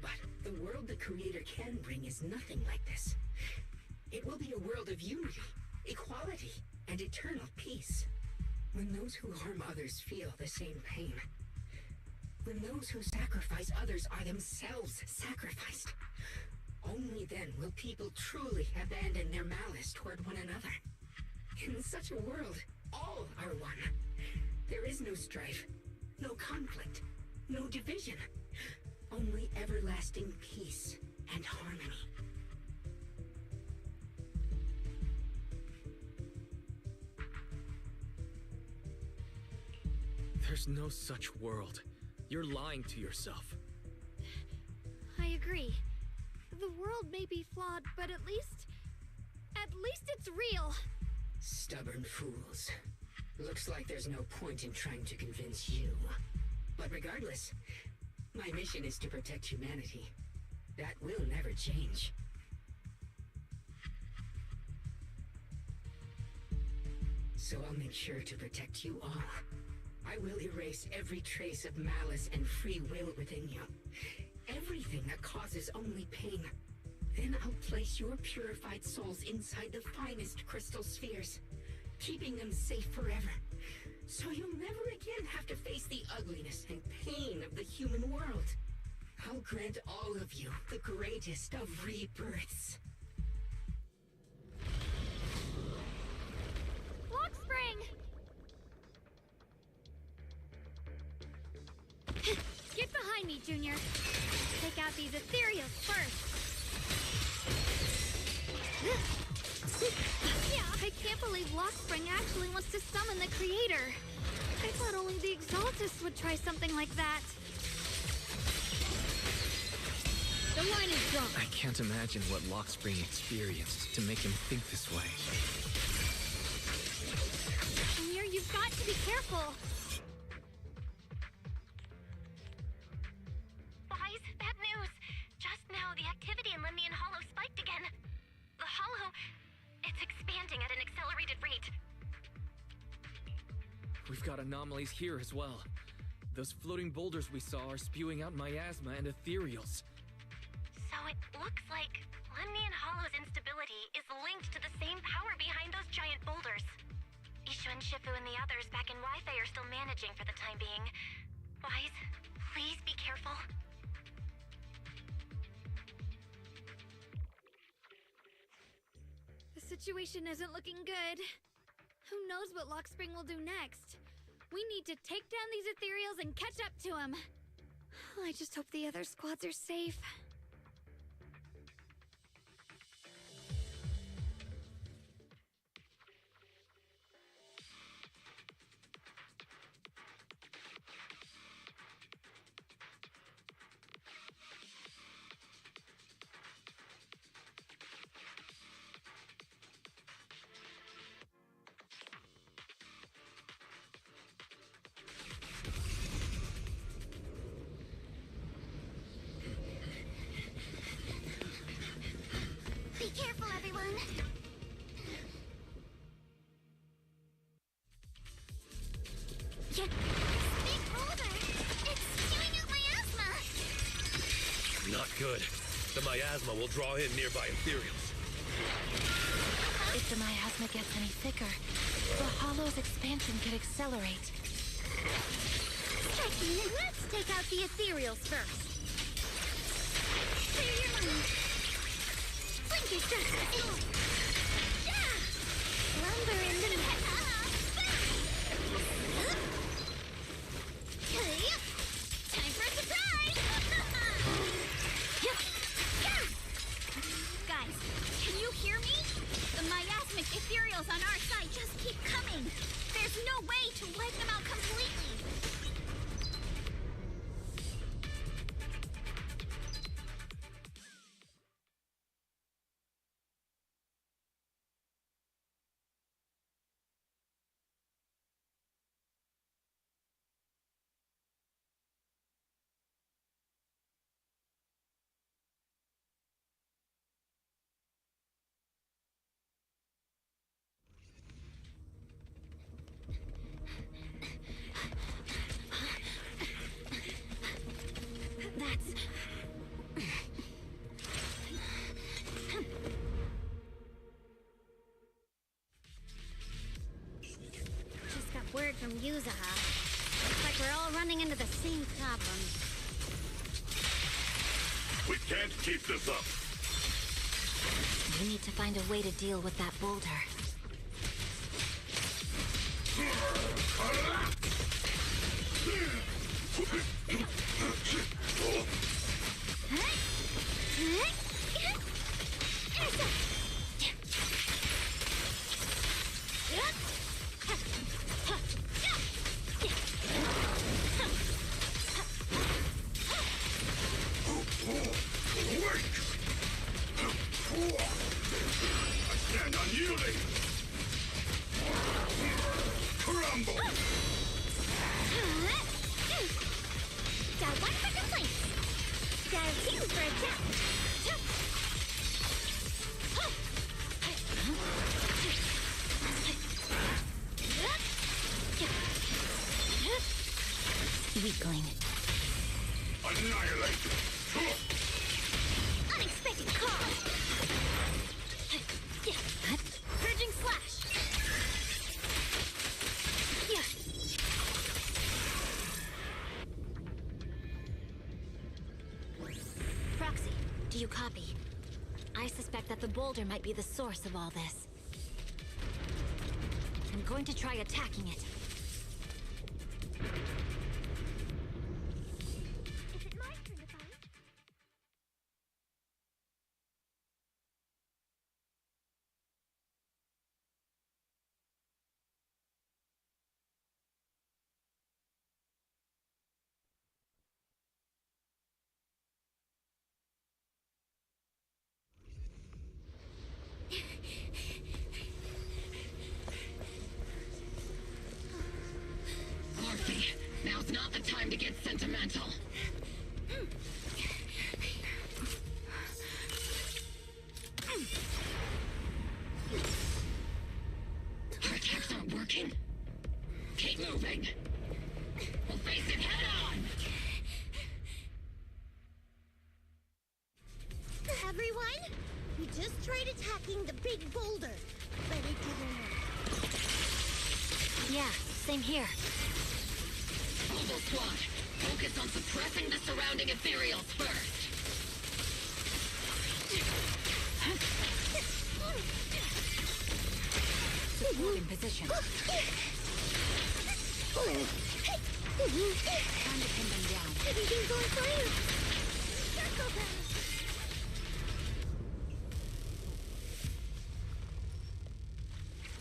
But the world the Creator can bring is nothing like this. It will be a world of unity, equality, and eternal peace. When those who harm others feel the same pain. When those who sacrifice others are themselves sacrificed. Only then will people truly abandon their malice toward one another. In such a world, all are one. There is no strife, no conflict, no division. Only everlasting peace and harmony. There's no such world. You're lying to yourself. I agree. The world may be flawed, but at least it's real. Stubborn fools. Looks like there's no point in trying to convince you. But regardless, my mission is to protect humanity. That will never change. So I'll make sure to protect you all. I will erase every trace of malice and free will within you. Everything that causes only pain. Then I'll place your purified souls inside the finest crystal spheres, keeping them safe forever. So you'll never again have to face the ugliness and pain of the human world. I'll grant all of you the greatest of rebirths. Lockspring! Get behind me, Junior. Take out these ethereals first. Yeah, I can't believe Lockspring actually wants to summon the Creator. I thought only the Exaltists would try something like that. The line is drawn. I can't imagine what Lockspring experienced to make him think this way. Near You've got to be careful! Wise, bad news! Just now, the activity in Lemnian Hollow spiked again. The Hollow... it's expanding at an accelerated rate. We've got anomalies here as well. Those floating boulders we saw are spewing out miasma and ethereals. So it looks like Lemnian Hollow's instability is linked to the same power behind those giant boulders. Ishu and Shifu and the others back in Wi-Fi are still managing for the time being. Wise, please be careful. The situation isn't looking good. Who knows what Lockspring will do next? We need to take down these ethereals and catch up to him. I just hope the other squads are safe. Be careful, everyone! Big boulder! It's spewing out miasma! Not good. The miasma will draw in nearby ethereals. If the miasma gets any thicker, the Hollow's expansion could accelerate. Striking, let's take out the ethereals first. Clear your mind. Blink your justice! Yeah! Lumber in the mess. Time for a surprise! Guys, can you hear me? The miasmic ethereals on our side just keep coming. There's no way to wipe them out completely. Just got word from Yuzaha. Looks like we're all running into the same problem. We can't keep this up. We need to find a way to deal with that boulder. I stand unyielding! Crumble! Dial 1 for complaints. Dial 2 for attack. Weakling. Annihilate! Unexpected call. Purging slash. Proxy, do you copy? I suspect that the boulder might be the source of all this. I'm going to try attacking it. Is it my turn to fight? everyone? We just tried attacking the big boulder, but it didn't work. Yeah, same here. Mobile Squad, focus on suppressing the surrounding ethereals first. Supporting position. Time to pin them down. Everything's on fire! Circle them!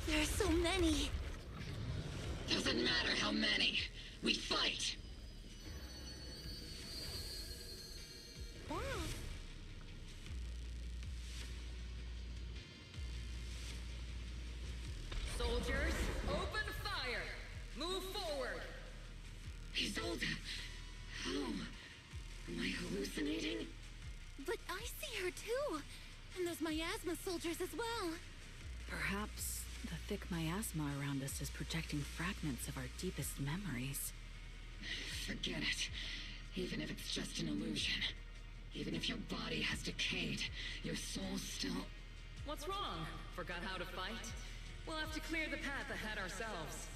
There are so many. Doesn't matter how many. We fight. Soldiers, open fire! Move forward! Isolde, how? Am I hallucinating? But I see her too. And those miasma soldiers as well. Perhaps the thick miasma around us is projecting fragments of our deepest memories. Forget it. Even if it's just an illusion. Even if your body has decayed, your soul still... What's wrong? Forgot how to fight? We'll have to clear the path ahead ourselves.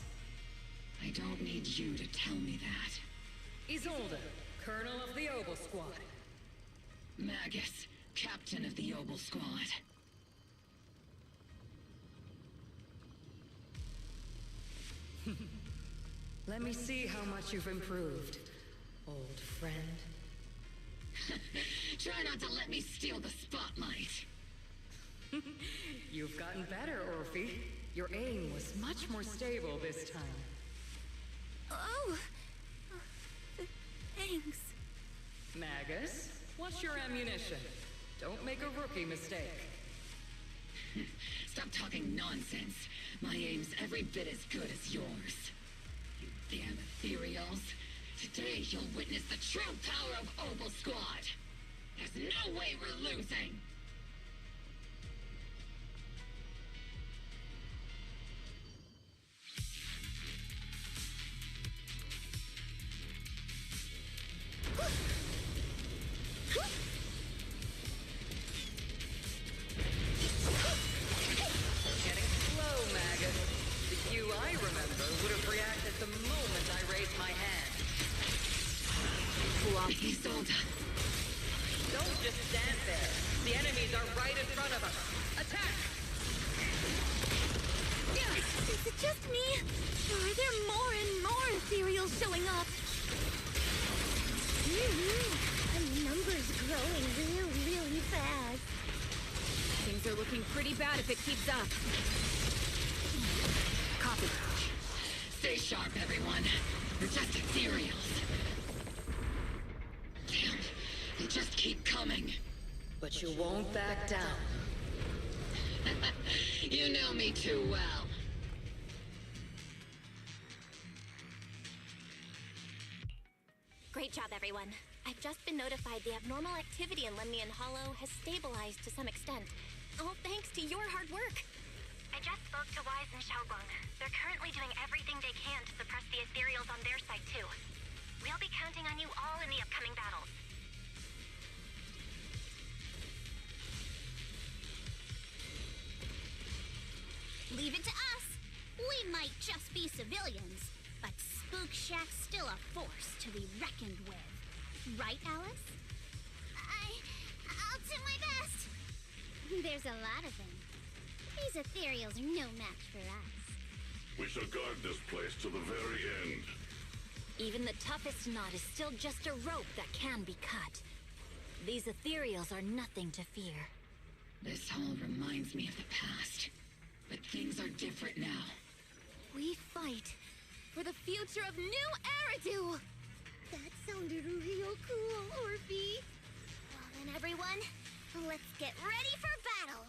I don't need you to tell me that. Isolde, Colonel of the Obel Squad. Magus, Captain of the Obel Squad. Let me see how much you've improved, old friend. Try not to let me steal the spotlight. You've gotten better, Orphe. Your aim was much more stable this time. Oh! Thanks. Magus, what's your ammunition? Don't make a rookie mistake. Stop talking nonsense. My aim's every bit as good as yours. You damn ethereals. Today you'll witness the true power of Obel Squad. There's no way we're losing. Getting slow, Magus. The you I remember would have reacted the moment I raised my hand. Isolde. Don't just stand there. The enemies are right in front of us. Attack! Is it just me? Or are there more and more ethereals showing up? The number's growing really fast. Things are looking pretty bad if it keeps up. Copy. Stay sharp, everyone. We're just ethereals. Damn, they just keep coming. But you won't back down. You know me too well. Great job, everyone. I've just been notified the abnormal activity in Lemnian Hollow has stabilized to some extent. All thanks to your hard work. I just spoke to Wise and Xiaoguang. They're currently doing everything they can to suppress the ethereals on their side, too. We'll be counting on you all in the upcoming battles. Leave it to us. We might just be civilians, but Spook Shack's still a force to be reckoned with. Right, Alice? I'll do my best. There's a lot of them. These ethereals are no match for us. We shall guard this place to the very end. Even the toughest knot is still just a rope that can be cut. These ethereals are nothing to fear. This all reminds me of the past. But things are different now. We fight for the future of New Eridu! That sounded real cool, Orphe. Well then, everyone, let's get ready for battle.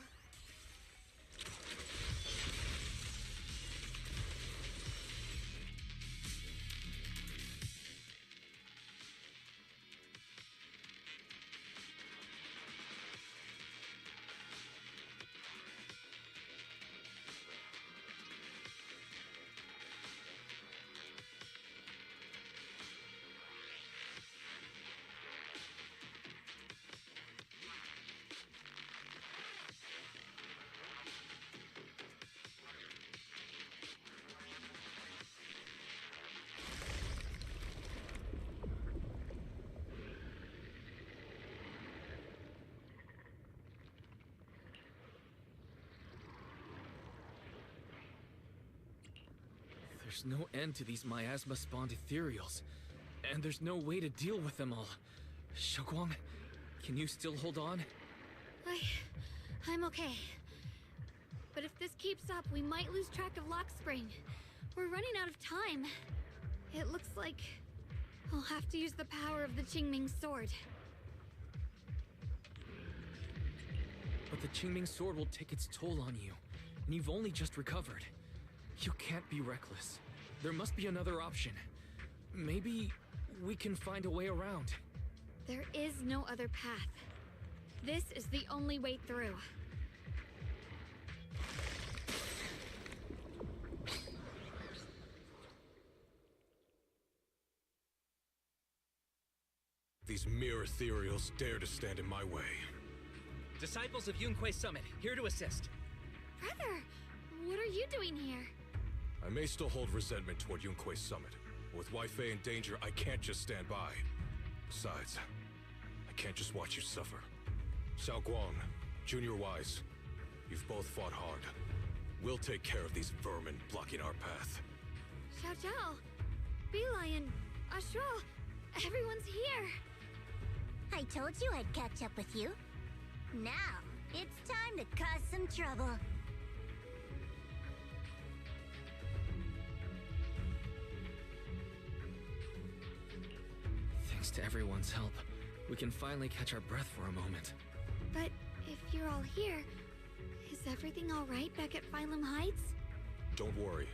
There's no end to these miasma-spawned ethereals, and there's no way to deal with them all. Xiaoguang, can you still hold on? I'm okay. But if this keeps up, we might lose track of Lock Spring. We're running out of time. It looks like I'll have to use the power of the Qingming sword. But the Qingming sword will take its toll on you, and you've only just recovered. You can't be reckless. There must be another option. Maybe we can find a way around. There is no other path. This is the only way through. These mere ethereals dare to stand in my way. Disciples of Yunque Summit, here to assist. Brother, what are you doing here? I may still hold resentment toward Yunque Summit, but with Wei Fei in danger, I can't just stand by. Besides, I can't just watch you suffer. Xiaoguang, Junior Wise, you've both fought hard. We'll take care of these vermin blocking our path. Xiao Zhao, Beelion, Astral, everyone's here. I told you I'd catch up with you. Now, it's time to cause some trouble. Thanks to everyone's help, we can finally catch our breath for a moment. But if you're all here, is everything all right back at Phylum Heights? Don't worry.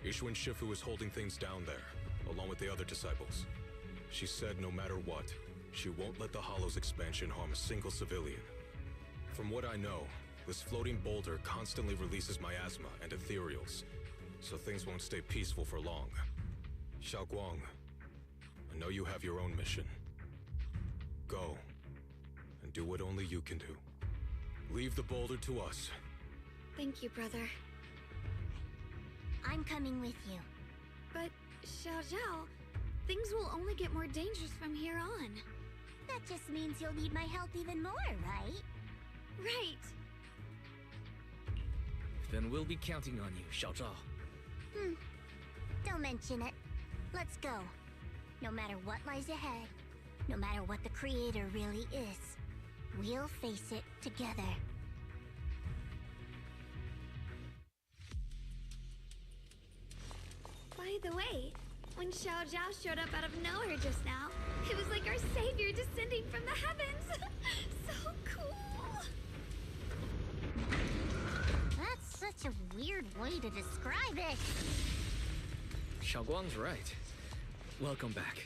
Ishuan Shifu is holding things down there, along with the other disciples. She said no matter what, she won't let the Hollow's expansion harm a single civilian. From what I know, this floating boulder constantly releases miasma and ethereals, so things won't stay peaceful for long. Xiaoguang, I know you have your own mission. Go, and do what only you can do. Leave the boulder to us. Thank you, brother. I'm coming with you. But, Xiao Zhao, things will only get more dangerous from here on. That just means you'll need my help even more, right? Right. Then we'll be counting on you, Xiao Zhao. Don't mention it. Let's go. No matter what lies ahead, no matter what the Creator really is, we'll face it together. By the way, when Xiao Zhao showed up out of nowhere just now, it was like our savior descending from the heavens. So cool. That's such a weird way to describe it. Xiaoguang's right. Welcome back.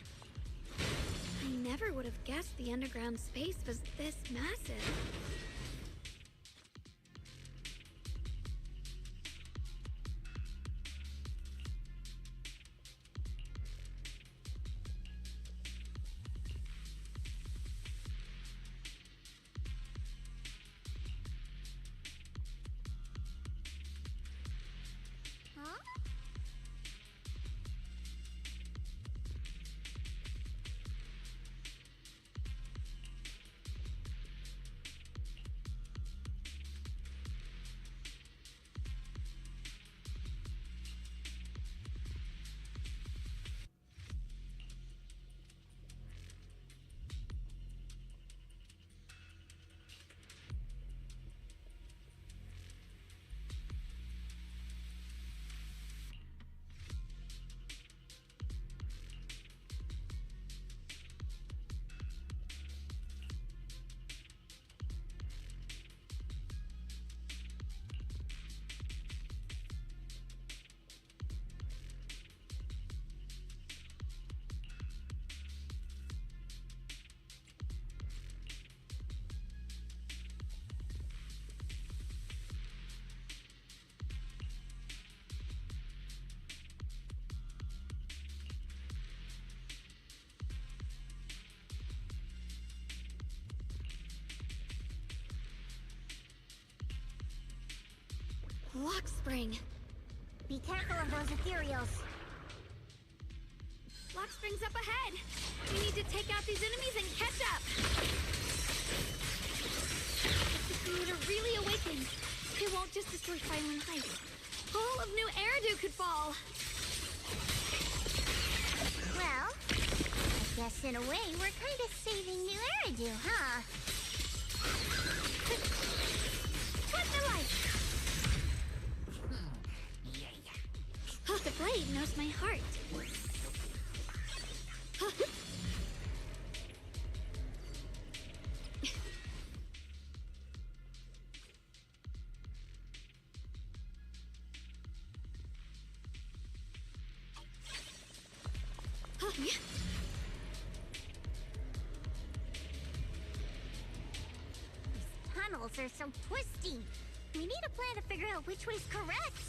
I never would have guessed the underground space was this massive. Lock Spring. Be careful of those ethereals. Lock Spring's up ahead. We need to take out these enemies and catch up. If the creator really awakens, it won't just destroy Phylum Heights. All of New Eridu could fall. Well, I guess in a way we're kind of saving new Eridu, huh? What the light? The blade knows my heart. Tunnels are so twisty. We need a plan to figure out which way's correct.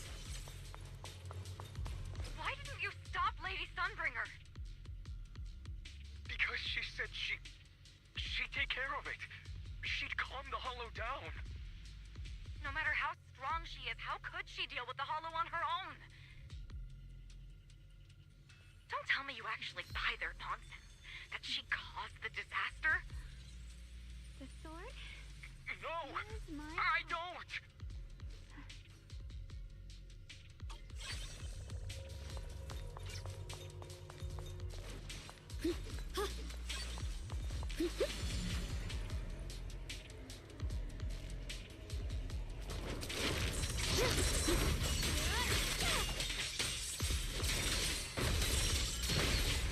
Why didn't you stop Lady Sunbringer? Because she said she'd take care of it. She'd calm the Hollow down. No matter how strong she is, how could she deal with the Hollow on her own? Don't tell me you actually buy their nonsense. That she caused the disaster? The sword? No! I don't!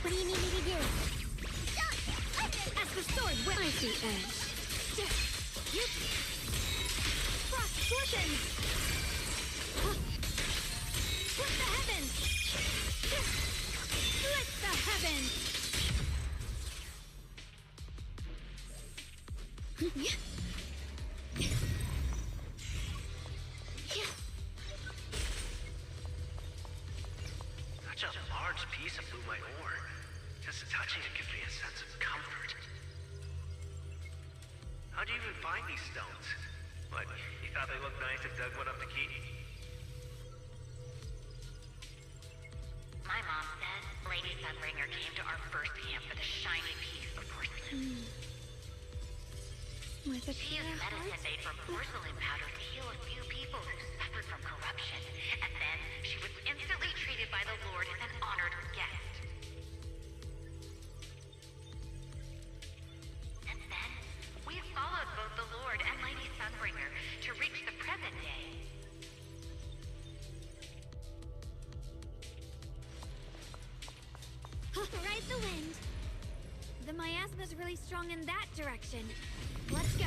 What do you need me to do? As the sword went, I see edge. Frost portions! Split the heavens! Split the heavens! Such a large piece of blue white ore. Just touching it gives me a sense of comfort. How'd you even find these stones? What, you thought they looked nice and dug one up to keep? My mom said Lady Sunbringer came to our first camp for the shiny piece of porcelain. With a She used medicine made from porcelain powder to heal a few people who suffered from corruption. And then she was instantly treated by the Lord as an honored guest. And then, we followed both the Lord and Lady Sunbringer to reach the present day. Ride the wind. The miasma's really strong in that direction. Let's go.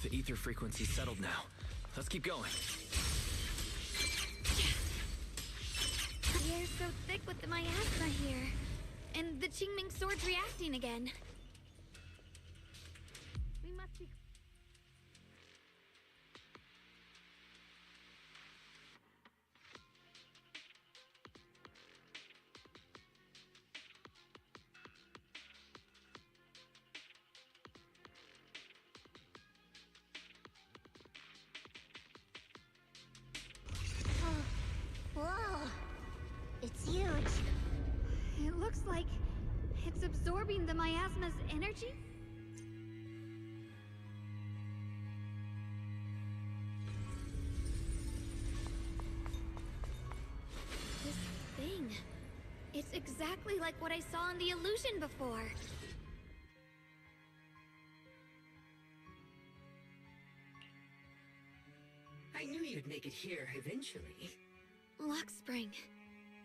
The ether frequency's settled now. Let's keep going. The air's so thick with the miasma here. And the Qingming sword's reacting again. We must be... Whoa! It's huge. It looks like it's absorbing the miasma's energy? This thing... It's exactly like what I saw in the illusion before. I knew you'd make it here eventually. Lockspring.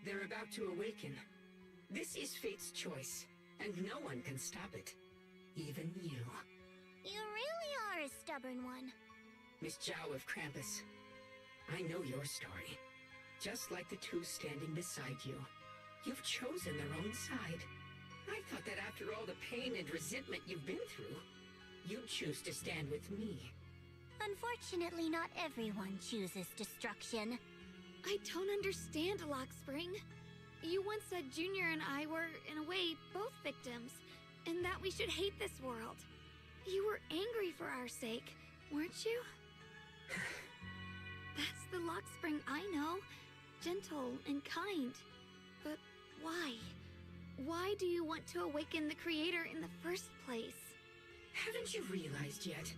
They're about to awaken. This is fate's choice, and no one can stop it. Even you. You really are a stubborn one. Miss Zhao of Krampus. I know your story. Just like the two standing beside you. You've chosen the wrong side. I thought that after all the pain and resentment you've been through, you'd choose to stand with me. Unfortunately, not everyone chooses destruction. I don't understand, Lockspring. You once said Junior and I were, in a way, both victims, and that we should hate this world. You were angry for our sake, weren't you? That's the Lockspring I know. Gentle and kind. But why? Why do you want to awaken the Creator in the first place? Haven't you realized yet?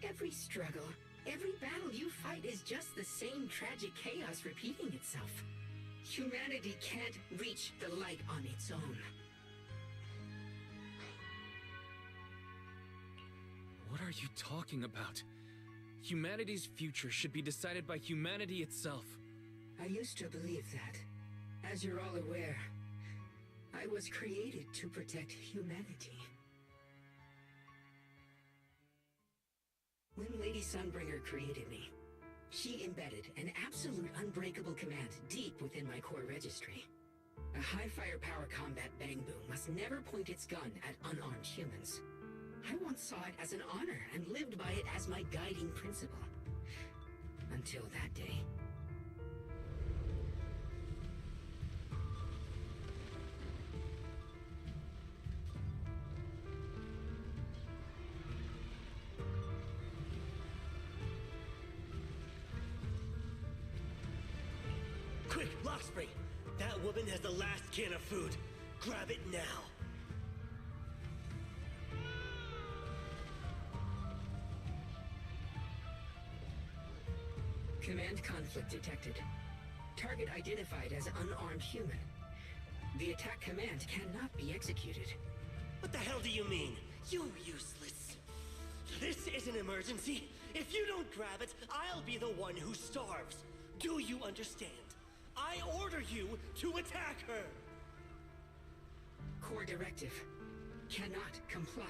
Every struggle, Every battle you fight is just the same tragic chaos repeating itself. Humanity can't reach the light on its own. What are you talking about? Humanity's future should be decided by humanity itself. I used to believe that. As you're all aware, I was created to protect humanity. When Lady Sunbringer created me, she embedded an absolute unbreakable command deep within my core registry. A high firepower combat bang boom must never point its gun at unarmed humans. I once saw it as an honor and lived by it as my guiding principle. Until that day. Quick, Lockspring! That woman has the last can of food. Grab it now. Command conflict detected. Target identified as unarmed human. The attack command cannot be executed. What the hell do you mean? You useless. This is an emergency. If you don't grab it, I'll be the one who starves. Do you understand? I order you to attack her! Core directive. Cannot comply.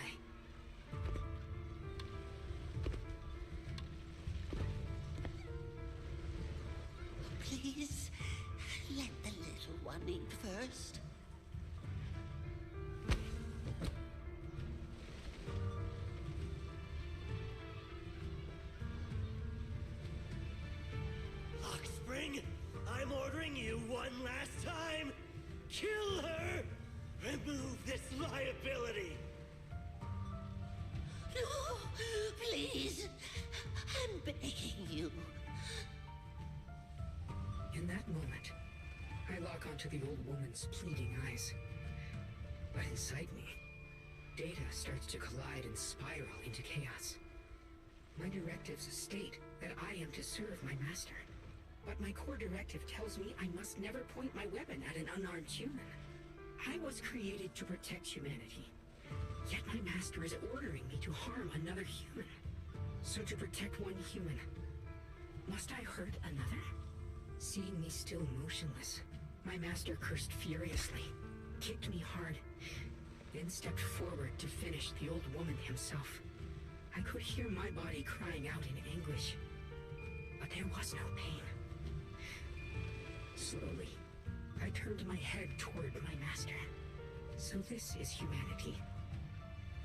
Please, let the little one eat first. Lockspring, I'm ordering you one last time. Kill her! Remove this liability! No, please. I'm begging you. In that moment, I lock onto the old woman's pleading eyes. But inside me, data starts to collide and spiral into chaos. My directives state that I am to serve my master. But my core directive tells me I must never point my weapon at an unarmed human. I was created to protect humanity. Yet my master is ordering me to harm another human. So to protect one human, must I hurt another? Seeing me still motionless, my master cursed furiously, kicked me hard, then stepped forward to finish the old woman himself. I could hear my body crying out in anguish, but there was no pain. Slowly, I turned my head toward my master. So this is humanity.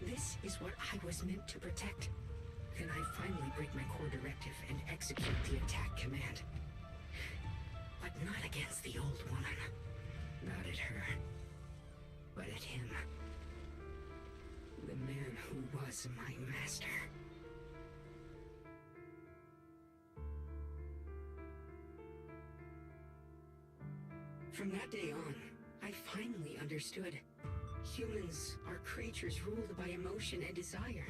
This is what I was meant to protect. Then I finally break my core directive and execute the attack command. But not against the old woman. Not at her. But at him. The man who was my master. From that day on, I finally understood. Humans are creatures ruled by emotion and desire.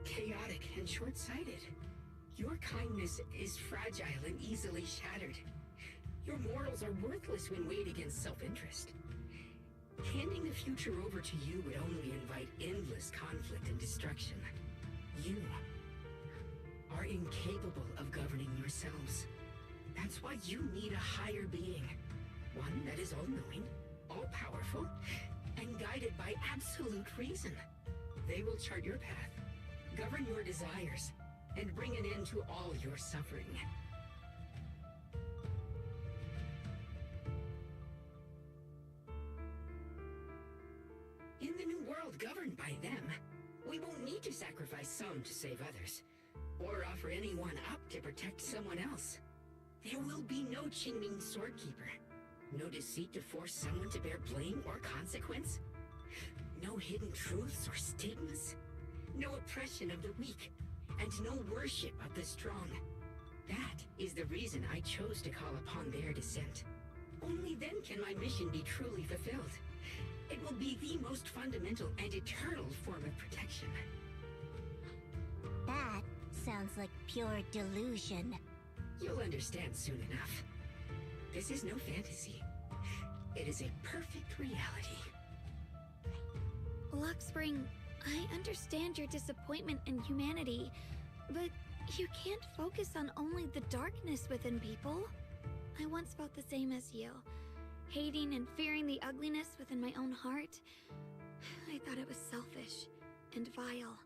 Chaotic and short-sighted. Your kindness is fragile and easily shattered. Your morals are worthless when weighed against self-interest. Handing the future over to you would only invite endless conflict and destruction. You are incapable of governing yourselves. That's why you need a higher being. One that is all-knowing, all-powerful, and guided by absolute reason. They will chart your path, govern your desires, and bring an end to all your suffering. In the new world governed by them, we won't need to sacrifice some to save others, or offer anyone up to protect someone else. There will be no Qingming Swordkeeper. No deceit to force someone to bear blame or consequence. No hidden truths or stigmas. No oppression of the weak. And no worship of the strong. That is the reason I chose to call upon their descent. Only then can my mission be truly fulfilled. It will be the most fundamental and eternal form of protection. That sounds like pure delusion. You'll understand soon enough. This is no fantasy. It is a perfect reality. Luxspring, I understand your disappointment in humanity, but you can't focus on only the darkness within people. I once felt the same as you, hating and fearing the ugliness within my own heart. I thought it was selfish and vile.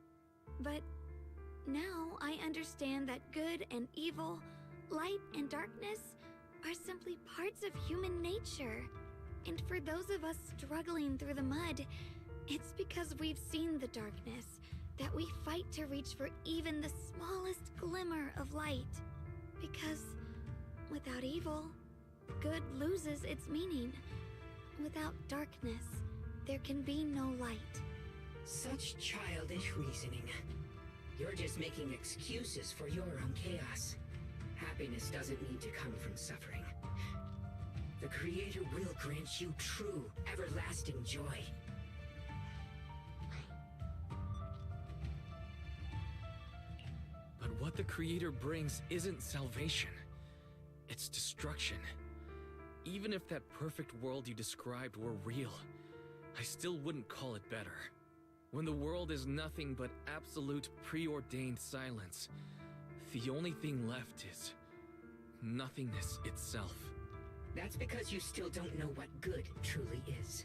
But now I understand that good and evil, light and darkness are simply parts of human nature. And for those of us struggling through the mud, it's because we've seen the darkness that we fight to reach for even the smallest glimmer of light. Because without evil, good loses its meaning. Without darkness, there can be no light. Such childish reasoning. You're just making excuses for your own chaos. Happiness doesn't need to come from suffering. The Creator will grant you true, everlasting joy. But what the Creator brings isn't salvation. It's destruction. Even if that perfect world you described were real, I still wouldn't call it better. When the world is nothing but absolute preordained silence, the only thing left is nothingness itself. That's because you still don't know what good truly is.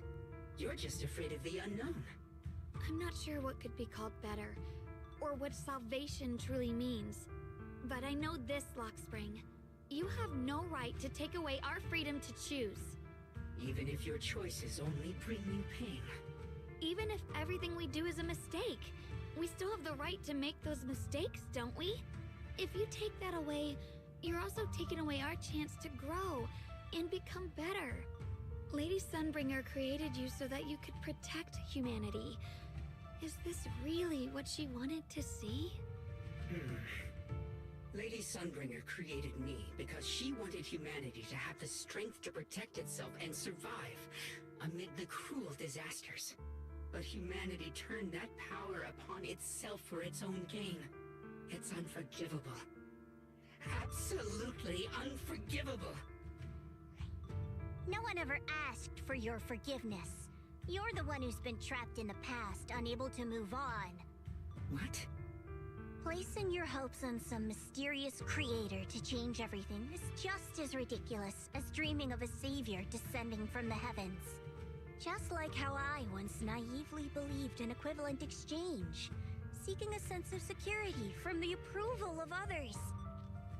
You're just afraid of the unknown. I'm not sure what could be called better, or what salvation truly means. But I know this, Luxspring. You have no right to take away our freedom to choose. Even if your choices only bring you pain. Even if everything we do is a mistake, we still have the right to make those mistakes, don't we? If you take that away, you're also taking away our chance to grow and become better. Lady Sunbringer created you so that you could protect humanity. Is this really what she wanted to see? Lady Sunbringer created me because she wanted humanity to have the strength to protect itself and survive amid the cruel disasters. But humanity turned that power upon itself for its own gain. It's unforgivable. Absolutely unforgivable. No one ever asked for your forgiveness. You're the one who's been trapped in the past, unable to move on. What? Placing your hopes on some mysterious creator to change everything is just as ridiculous as dreaming of a savior descending from the heavens. Just like how I once naively believed in equivalent exchange, seeking a sense of security from the approval of others.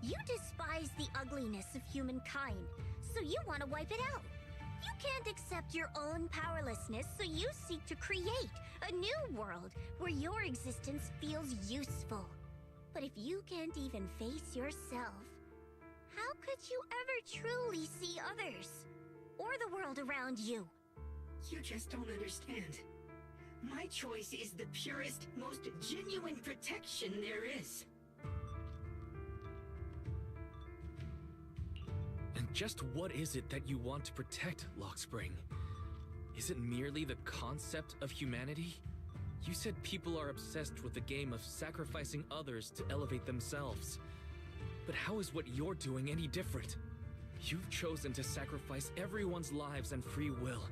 You despise the ugliness of humankind, so you want to wipe it out. You can't accept your own powerlessness, so you seek to create a new world where your existence feels useful. But if you can't even face yourself, how could you ever truly see others? Or the world around you? You just don't understand. My choice is the purest, most genuine protection there is. And just what is it that you want to protect, Luxspring? Is it merely the concept of humanity? You said people are obsessed with the game of sacrificing others to elevate themselves. But how is what you're doing any different? You've chosen to sacrifice everyone's lives and free will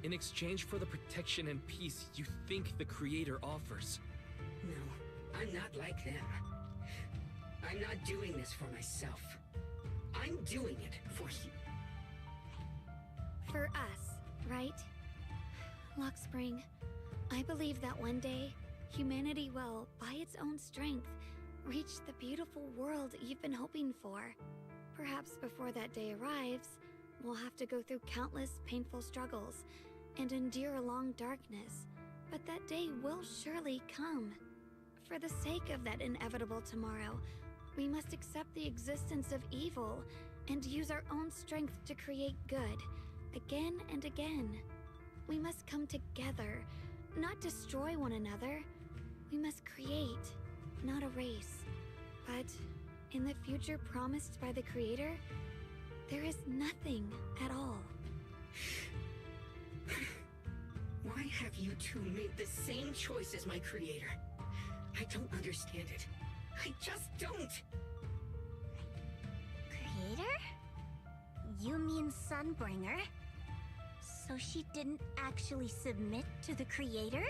in exchange for the protection and peace you think the Creator offers. No, I'm not like them. I'm not doing this for myself. I'm doing it for you. For us, right? Luxspring, I believe that one day, humanity will, by its own strength, reach the beautiful world you've been hoping for. Perhaps before that day arrives, we'll have to go through countless painful struggles and endure a long darkness, but that day will surely come. For the sake of that inevitable tomorrow, we must accept the existence of evil and use our own strength to create good, again and again. We must come together, not destroy one another. We must create, not erase. But in the future promised by the Creator, there is nothing at all. Why have you two made the same choice as my Creator? I don't understand it. I just don't. Creator? You mean Sunbringer? So she didn't actually submit to the Creator?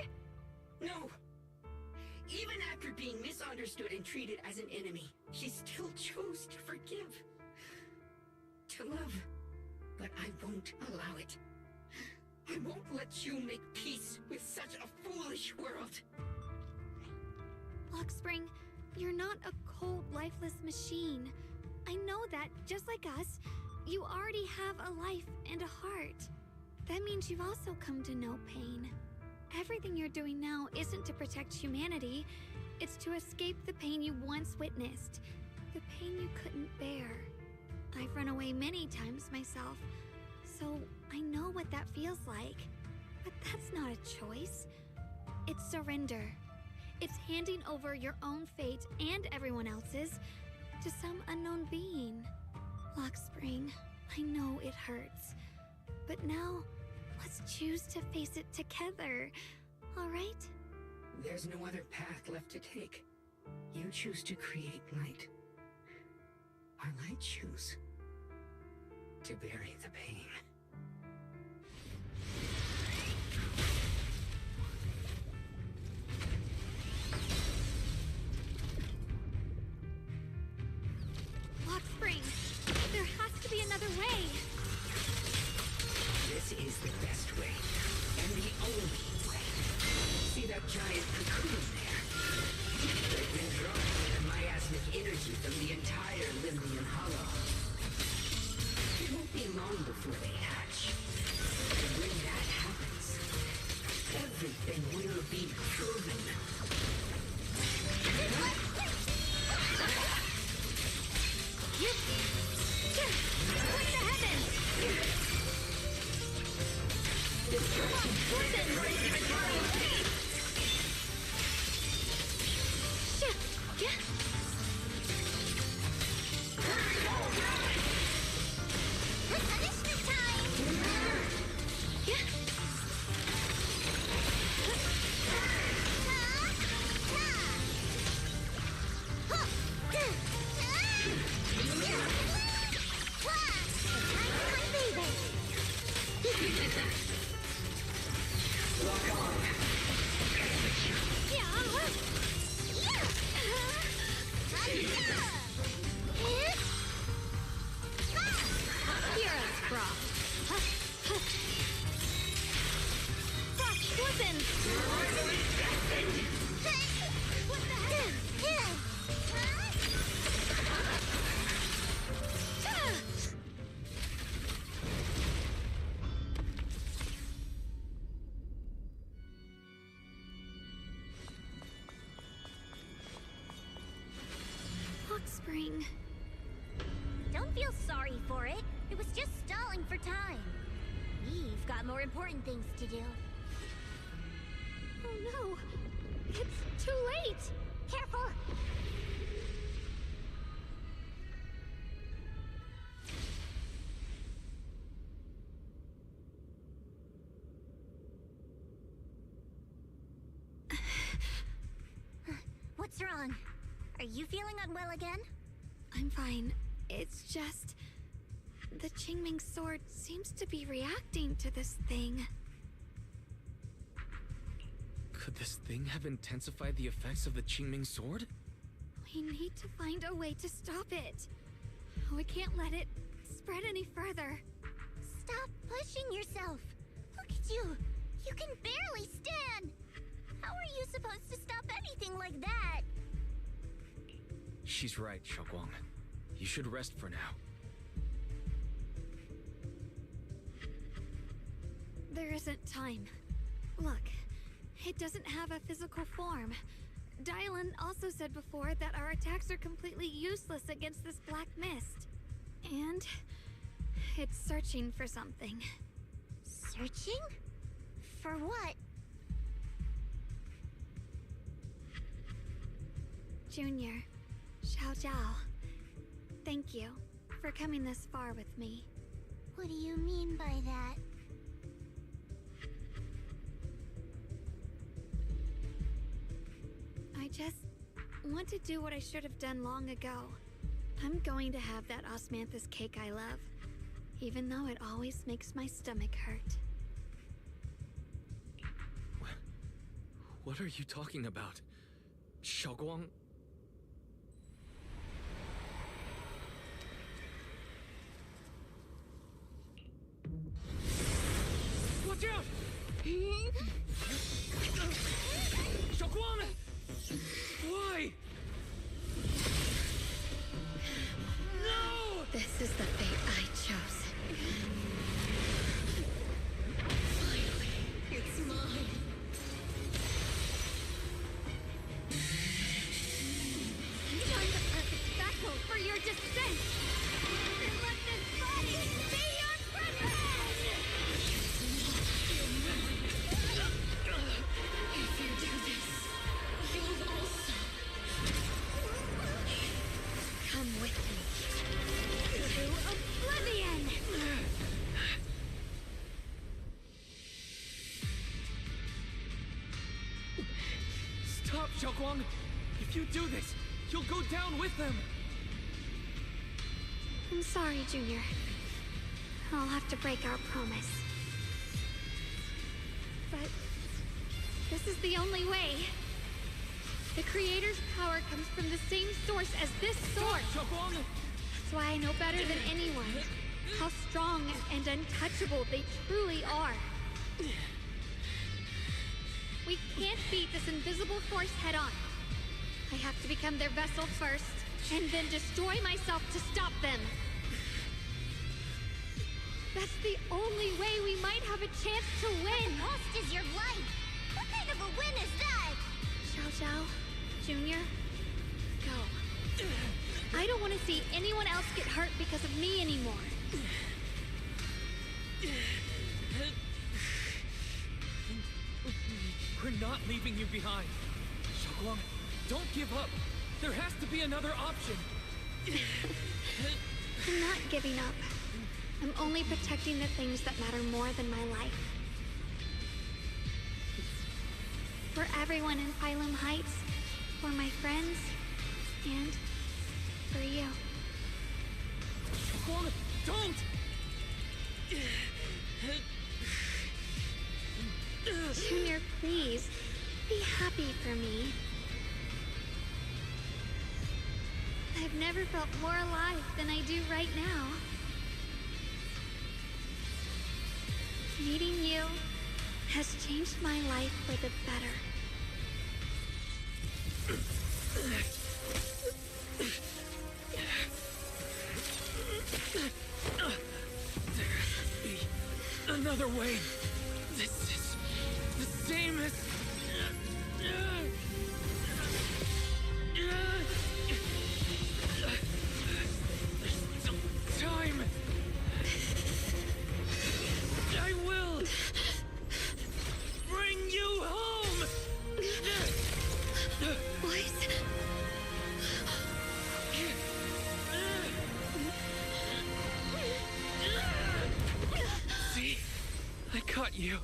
No. Even after being misunderstood and treated as an enemy, she still chose to forgive. To love. But I won't allow it. I won't let you make peace with such a foolish world. Luxspring, you're not a cold, lifeless machine. I know that, just like us, you already have a life and a heart. That means you've also come to know pain. Everything you're doing now isn't to protect humanity. It's to escape the pain you once witnessed. The pain you couldn't bear. I've run away many times myself, so I know what that feels like. But that's not a choice. It's surrender. It's handing over your own fate and everyone else's to some unknown being. Luxspring, I know it hurts. But now, let's choose to face it together, alright? There's no other path left to take. You choose to create light. While I choose to bury the pain. Luxspring, there has to be another way. This is the best way, and the only way. See that giant cocoon there? They've been drawing the miasmic energy from the entire Limnian Hollow. It won't be long before they hatch. And when that happens, everything will be proven. Point the heavens! Punishment time! Heroes Frost. Frost Poison! What the heck? Luxspring. Don't feel sorry for it. It was just stalling for time. We've got more important things to do. Oh no! It's too late! Careful! What's wrong? Are you feeling unwell again? I'm fine. It's just... the Qingming sword seems to be reacting to this thing. Could this thing have intensified the effects of the Qingming sword? We need to find a way to stop it. We can't let it spread any further. Stop pushing yourself. Look at you. You can barely stand. How are you supposed to stop anything like that? She's right, Xiaoguang. You should rest for now. There isn't time. Look, it doesn't have a physical form. Dylan also said before that our attacks are completely useless against this black mist. And it's searching for something. Searching? For what? Junior, Xiao Zhao, thank you for coming this far with me. What do you mean by that? I just want to do what I should have done long ago. I'm going to have that osmanthus cake I love, even though it always makes my stomach hurt. What are you talking about? Xiaoguang? Watch out! Xiaoguang! Why? No! This is the fate I chose. Finally, it's mine. Find the perfect vessel for your descent! And let this body be your prison! If you do this, you'll also Come with me. To oblivion! Stop, Xiaoguang! If you do this, you'll go down with them! I'm sorry, Junior. I'll have to break our promise. But this is the only way. The Creator's power comes from the same source as this sword. Xiaoguang! That's why I know better than anyone how strong and untouchable they truly are. We can't beat this invisible force head-on. I have to become their vessel first, and then destroy myself to stop them. That's the only way we might have a chance to win. The cost is your life. What kind of a win is that? Xiao Xiao, Junior, go. I don't want to see anyone else get hurt because of me anymore. We're not leaving you behind. Xiaoguang, don't give up. There has to be another option. I'm not giving up. I'm only protecting the things that matter more than my life. For everyone in Phylum Heights, for my friends, and for you. Xiaoguang, don't! Junior, please, be happy for me. I've never felt more alive than I do right now. Meeting you has changed my life for the better. There has to be another way. This is the same as... There's still time. I will bring you home. Boys. See? I caught you.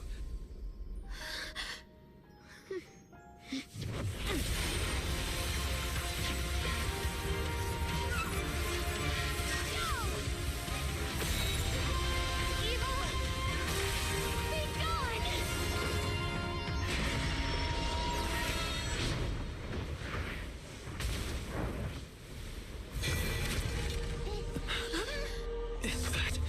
Is that...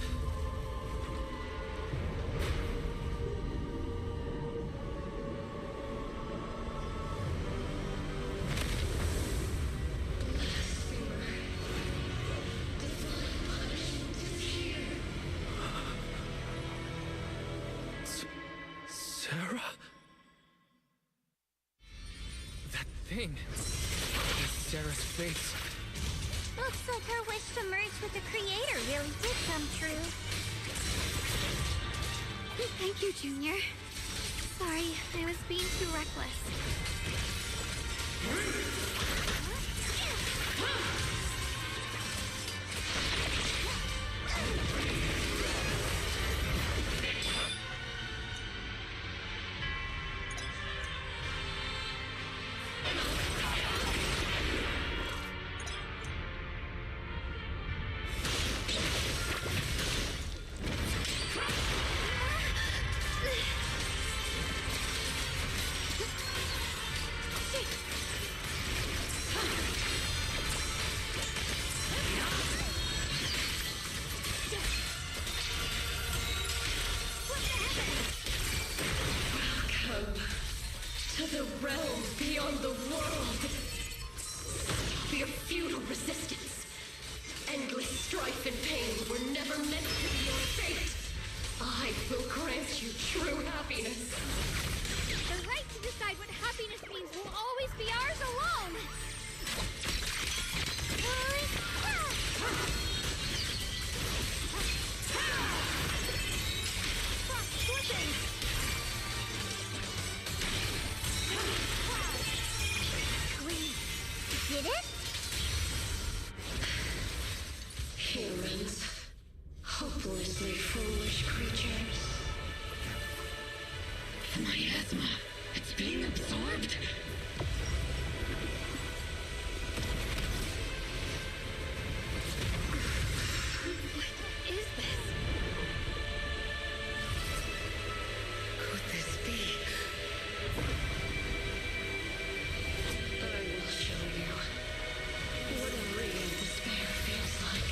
Sarah? That thing. That's Sarah's face. Looks like her wish to merge with the Creator really did come true. Thank you, Junior. Sorry, I was being too reckless. To the realm beyond the world. Fear futile resistance. Endless strife and pain were never meant to be your fate. I will grant you true happiness. The right to decide what happiness means will always be ours alone! We did it? Humans. Hopelessly foolish creatures. The miasma. It's being absorbed. What is this? Could this be? I will show you what real despair feels like.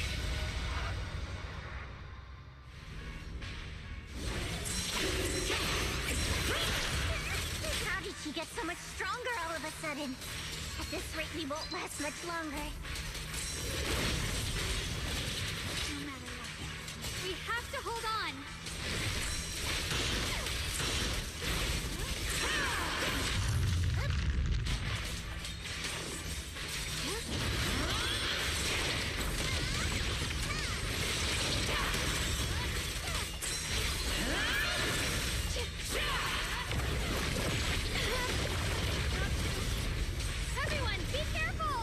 How did she get so much stronger all of a sudden? At this rate, we won't last much longer. No matter what, we have to hold on! Everyone, be careful!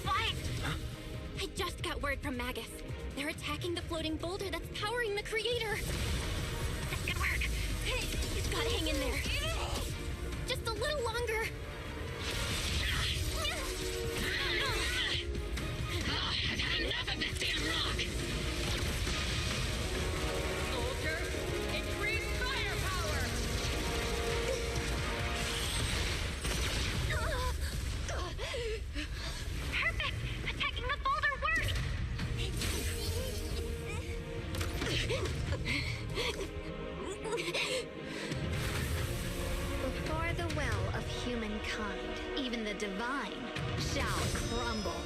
Fight! I just got word from Magus. They're attacking the floating boulder that's powering the creator. That's good work. You've got to hang in there. Just a little longer. I've had enough of this damn rock! Soldier, increase firepower! Perfect! Attacking the boulder worked! Before the well of humankind, even the divine shall crumble.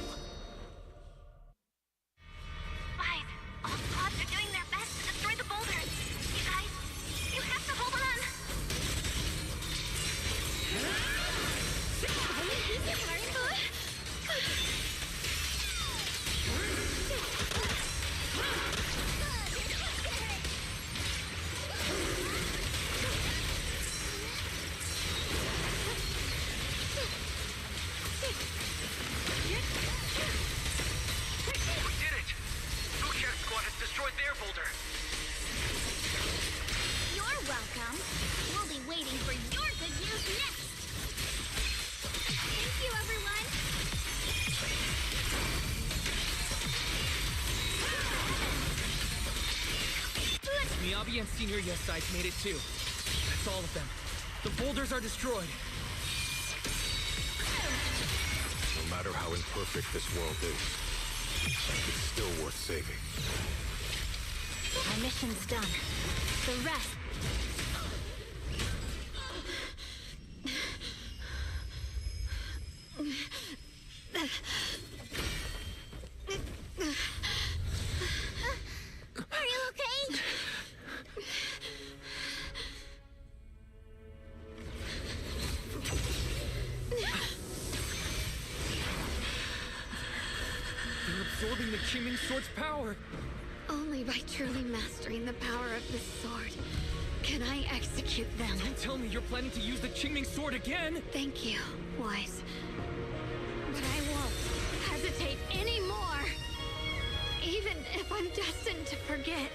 Guys, all squads are doing their best to destroy the boulders. You guys, you have to hold on. We did it! Lucian's squad has destroyed their boulder. You're welcome. We'll be waiting for your good news next. Thank you, everyone! Miyabi and Senior Yes sides made it too. That's all of them. The boulders are destroyed. No matter how imperfect this world is, it's still worth saving. Our mission's done. The rest... Are you okay? They're absorbing the Qingming Sword's power. Only by truly mastering the power of this sword can I execute them. Don't tell me you're planning to use the Qingming Sword again! Thank you, Wise. But I won't hesitate anymore. Even if I'm destined to forget,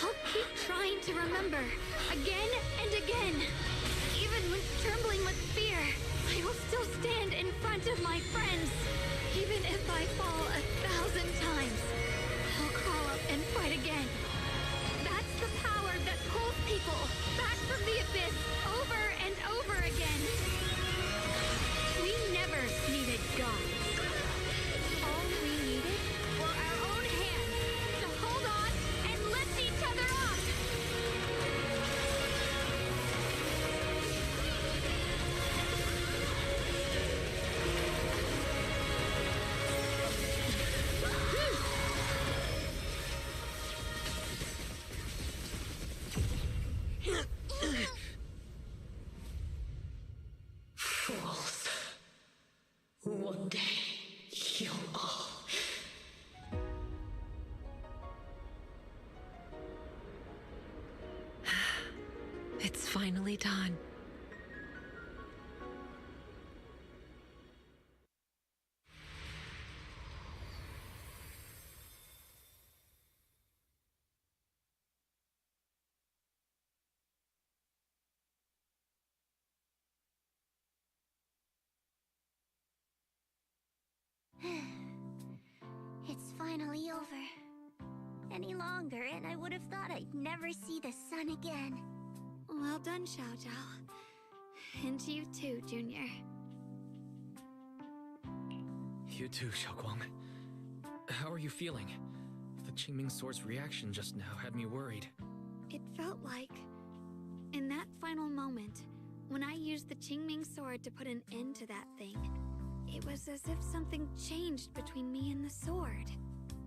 I'll keep trying to remember, again and again. Even when trembling with fear, I will still stand in front of my friends. Even if I fall 1,000 times, I'll crawl up and fight again. That's the power that pulls people back from the abyss over and over again. We never needed God. It's finally done. It's finally over. Any longer, and I would have thought I'd never see the sun again. Well done, Xiao Zhao. And you too, Junior. You too, Xiaoguang. How are you feeling? The Qingming Sword's reaction just now had me worried. It felt like, in that final moment, when I used the Qingming Sword to put an end to that thing, it was as if something changed between me and the sword.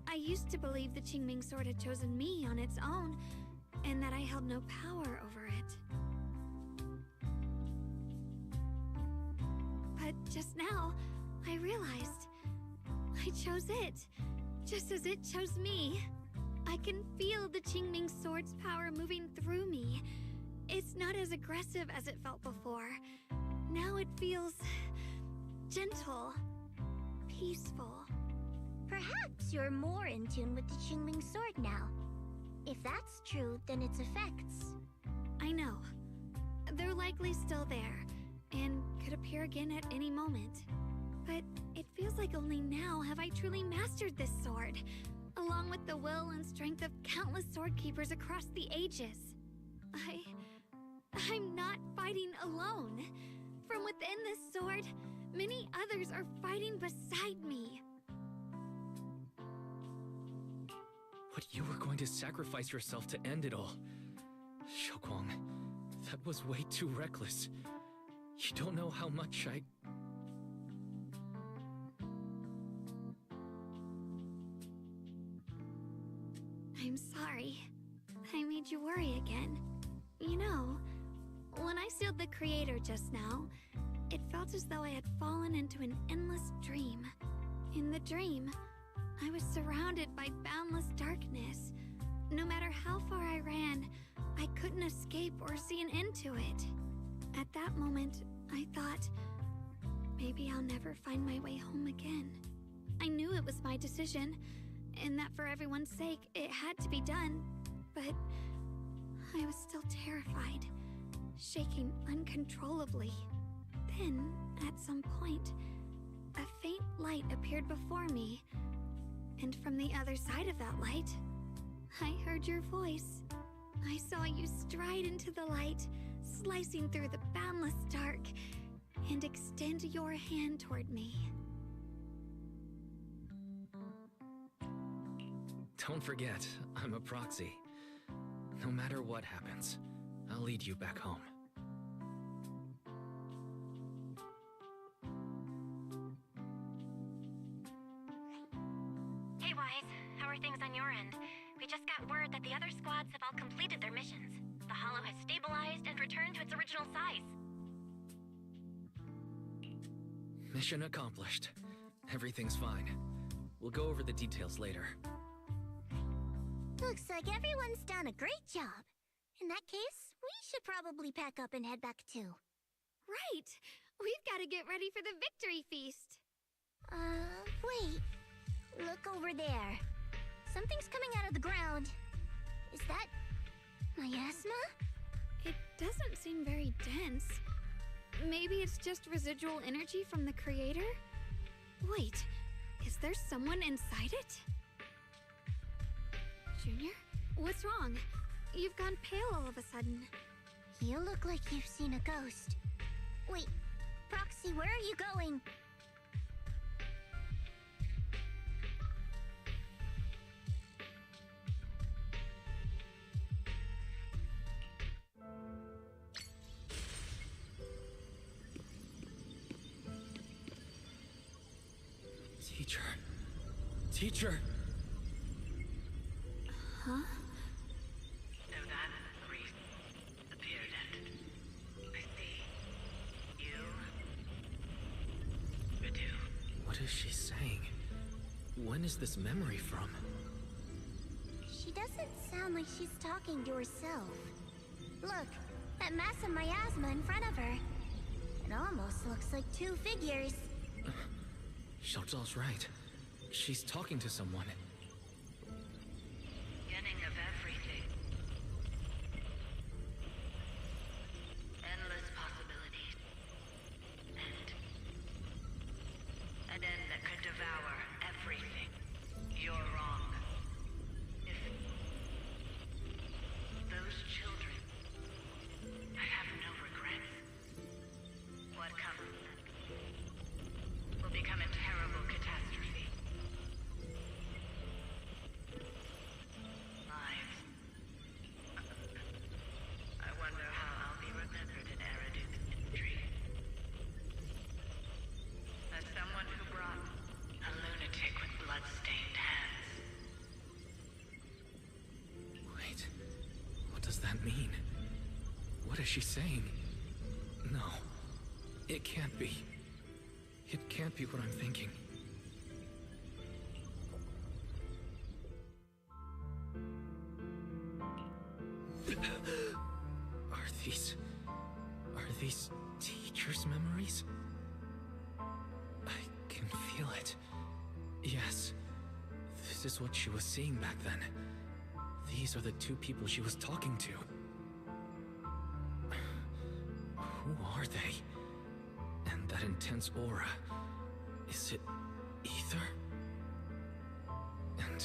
I used to believe the Qingming Sword had chosen me on its own, and that I held no power over it. But just now, I realized I chose it, just as it chose me. I can feel the Qingming Sword's power moving through me. It's not as aggressive as it felt before. Now it feels gentle, peaceful. Perhaps you're more in tune with the Qingming Sword now. If that's true, then its effects... I know. They're likely still there, and could appear again at any moment. But it feels like only now have I truly mastered this sword, along with the will and strength of countless sword keepers across the ages. I'm not fighting alone. From within this sword, many others are fighting beside me. But you were going to sacrifice yourself to end it all. Xiaoguang, that was way too reckless. You don't know how much I'm sorry. I made you worry again. You know, when I sealed the Creator just now, it felt as though I had fallen into an endless dream. In the dream, I was surrounded by boundless darkness. No matter how far I ran, I couldn't escape or see an end to it. At that moment, I thought, maybe I'll never find my way home again. I knew it was my decision, and that for everyone's sake, it had to be done, but I was still terrified, shaking uncontrollably. Then, at some point, a faint light appeared before me, and from the other side of that light, I heard your voice. I saw you stride into the light, slicing through the boundless dark, and extend your hand toward me. Don't forget, I'm a proxy. No matter what happens, I'll lead you back home. Hey, Wise. How are things on your end? We just got word that the other squads have all completed their missions. The Hollow has stabilized and returned to its original size. Mission accomplished. Everything's fine. We'll go over the details later. Looks like everyone's done a great job. In that case, we should probably pack up and head back too. Right! We've got to get ready for the victory feast! Wait. Look over there. Something's coming out of the ground. Is that... miasma? It doesn't seem very dense. Maybe it's just residual energy from the Creator? Wait, is there someone inside it? Junior? What's wrong? You've gone pale all of a sudden. You look like you've seen a ghost. Wait, Proxy, where are you going? Teacher! Huh? So that priest appeared and I see you. Radu. What is she saying? when is this memory from? She doesn't sound like she's talking to herself. Look, that massive miasma in front of her. It almost looks like two figures. Xiaozhao's right. She's talking to someone. Beginning of everything. Endless possibilities. An end that could devour everything. You're wrong. If those children, I have no regrets. What comes will become a terrible catastrophe. Lives. I wonder how I'll be remembered in Eridu's history. As someone who brought a lunatic with blood-stained hands. Wait, what does that mean? What is she saying? No, it can't be. It can't be what I'm thinking. Are these teachers' memories? I can feel it. Yes, this is what she was seeing back then. These are the two people she was talking to. Who are they? And that intense aura, is it ether? And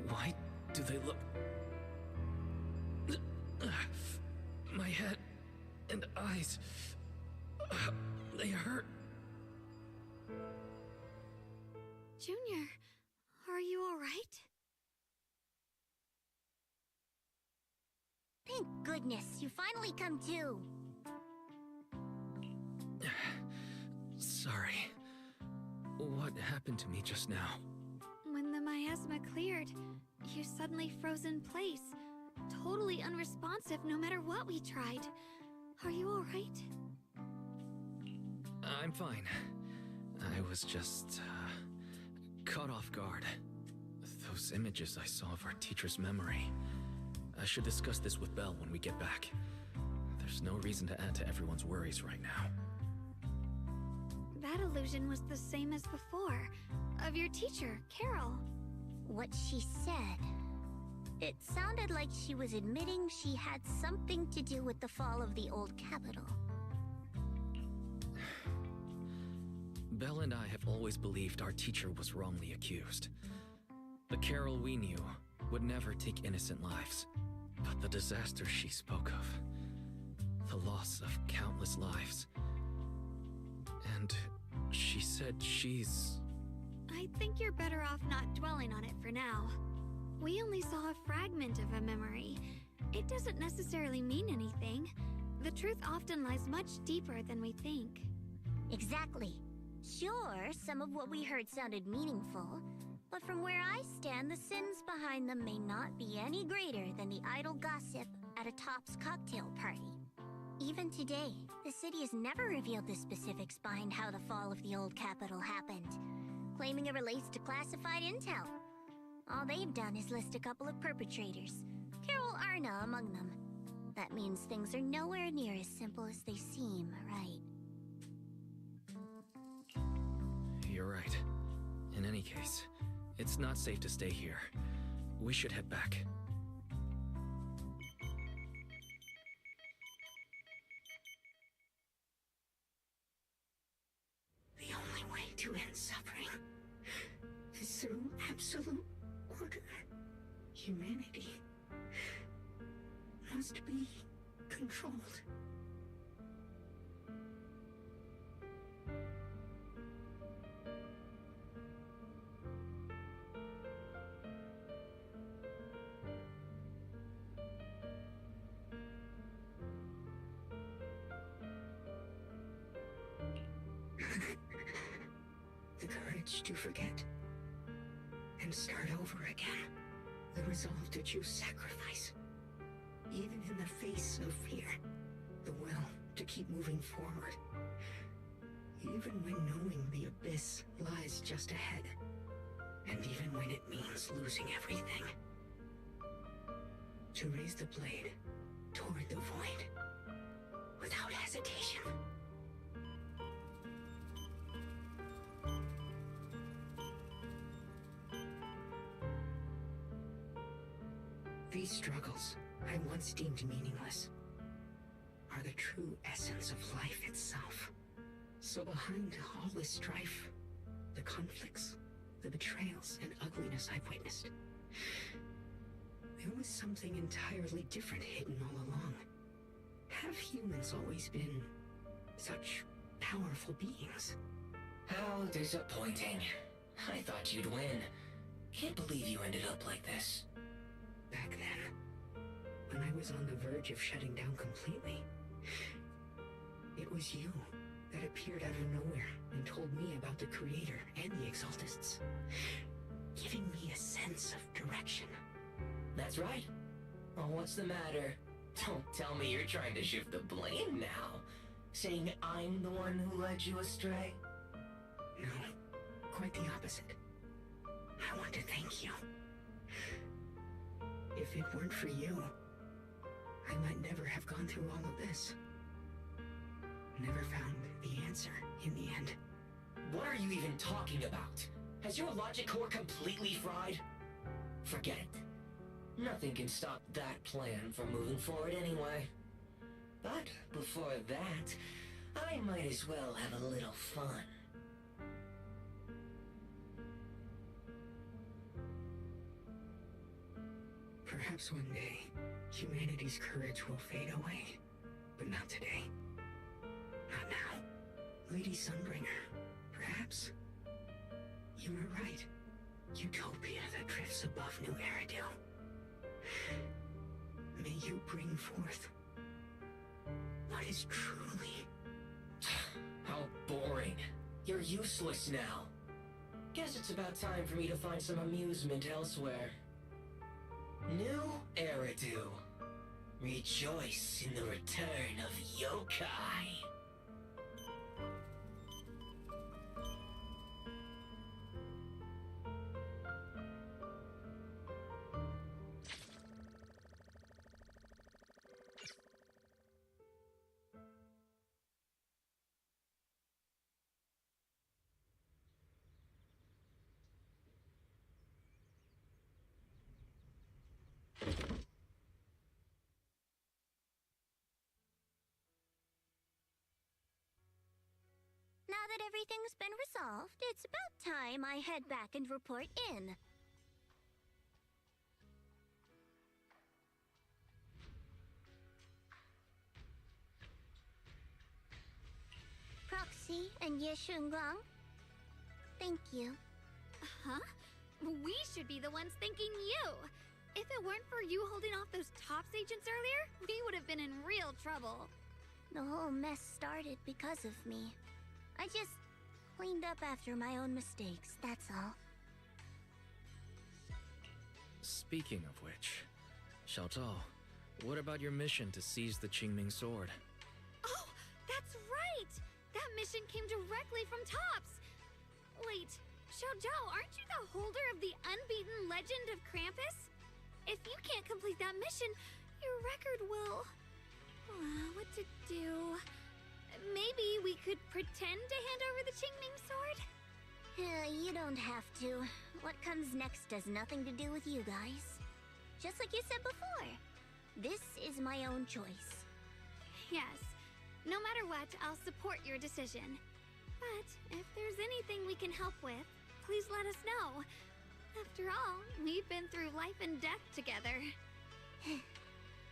why do they look... My head and eyes, they hurt. Junior, are you all right? Thank goodness, you finally come to. Sorry. What happened to me just now? When the miasma cleared, you suddenly froze in place. Totally unresponsive no matter what we tried. Are you all right? I'm fine. I was just, caught off guard. Those images I saw of our teacher's memory. I should discuss this with Belle when we get back. There's no reason to add to everyone's worries right now. That illusion was the same as before. Of your teacher, Carol. What she said. It sounded like she was admitting she had something to do with the fall of the old capital. Belle and I have always believed our teacher was wrongly accused. The Carol we knew would never take innocent lives. But the disaster she spoke of, the loss of countless lives. And she said she's... I think you're better off not dwelling on it for now. We only saw a fragment of a memory. It doesn't necessarily mean anything. The truth often lies much deeper than we think. Exactly. Sure, some of what we heard sounded meaningful, but from where I stand, the sins behind them may not be any greater than the idle gossip at a Top's cocktail party. Even today, the city has never revealed the specifics behind how the fall of the old capital happened, claiming it relates to classified intel. All they've done is list a couple of perpetrators, Carol Arna among them. That means things are nowhere near as simple as they seem, right? You're right. In any case, it's not safe to stay here. We should head back. The only way to end suffering is through absolute order. Humanity must be controlled. The courage to forget and start over again. The resolve to choose sacrifice, even in the face of fear. The will to keep moving forward, even when knowing the abyss lies just ahead. when it means losing everything. To raise the blade toward the void without hesitation. These struggles I once deemed meaningless are the true essence of life itself. So behind all this strife, the conflicts, the betrayals, and ugliness I've witnessed, there was something entirely different hidden all along. Have humans always been such powerful beings? How disappointing. I thought you'd win. Can't believe you ended up like this. Back then, when I was on the verge of shutting down completely, it was you that appeared out of nowhere and told me about the Creator and the Exaltists, giving me a sense of direction. That's right. Well, what's the matter? Don't tell me you're trying to shift the blame now, saying I'm the one who led you astray. No, quite the opposite. I want to thank you. If it weren't for you, I might never have gone through all of this. Never found the answer in the end. What are you even talking about? Has your logic core completely fried? Forget it. Nothing can stop that plan from moving forward anyway. But before that, I might as well have a little fun. Perhaps one day, humanity's courage will fade away. But not today. Not now. Lady Sunbringer, perhaps you were right. Utopia that drifts above New Eridu. May you bring forth what is truly... How boring. You're useless now. Guess it's about time for me to find some amusement elsewhere. New Eridu. Rejoice in the return of yokai. Now that everything's been resolved, it's about time I head back and report in. Proxy and Ye Shungang, thank you. Huh? We should be the ones thanking you. If it weren't for you holding off those TOPS agents earlier, we would have been in real trouble. The whole mess started because of me. I just cleaned up after my own mistakes, that's all. Speaking of which, Xiaozhao, what about your mission to seize the Qingming sword? Oh, that's right! That mission came directly from TOPS! Wait, Xiaozhao, aren't you the holder of the unbeaten legend of Krampus? If you can't complete that mission, your record will... what to do? Maybe we could pretend to hand over the Qingming sword? You don't have to. What comes next has nothing to do with you guys. Just like you said before, this is my own choice. Yes. No matter what, I'll support your decision. But if there's anything we can help with, please let us know. After all, we've been through life and death together.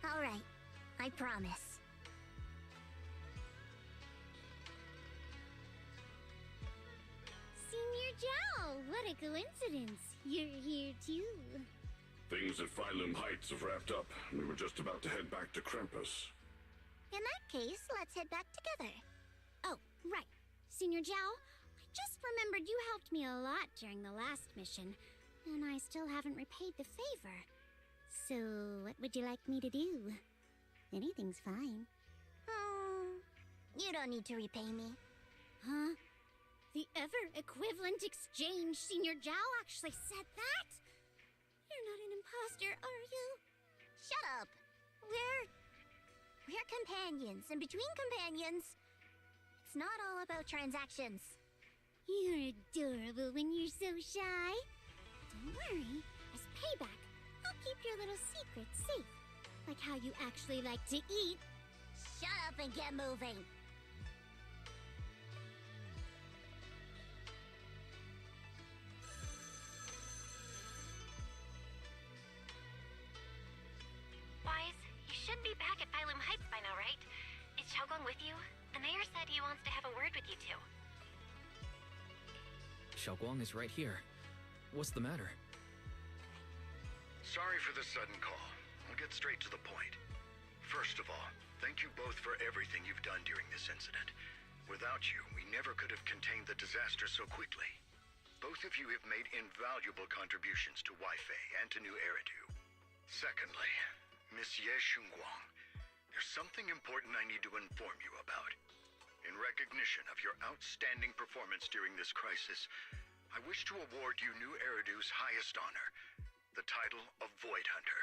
All right, I promise. Senior Zhao, what a coincidence. You're here too. Things at Phylum Heights have wrapped up. We were just about to head back to Krampus. In that case, let's head back together. Oh, right. Senior Zhao, I just remembered you helped me a lot during the last mission, and I still haven't repaid the favor. So, what would you like me to do? Anything's fine. You don't need to repay me. Huh? The ever-equivalent exchange. Senior Zhao actually said that? You're not an imposter, are you? Shut up. We're companions, and between companions, it's not all about transactions. You're adorable when you're so shy. Don't worry. As payback, I'll keep your little secrets safe. Like how you actually like to eat. Shut up and get moving. Wise, you should be back at Phylum Heights by now, right? Is Xiaoguang with you? The mayor said he wants to have a word with you two. Xiaoguang is right here. What's the matter? Sorry for the sudden call. I'll get straight to the point. First of all, thank you both for everything you've done during this incident. Without you, we never could have contained the disaster so quickly. Both of you have made invaluable contributions to Weifei and to New Eridu. Secondly, Miss Ye Shunguang, there's something important I need to inform you about. In recognition of your outstanding performance during this crisis, I wish to award you New Eridu's highest honor, the title of Void Hunter.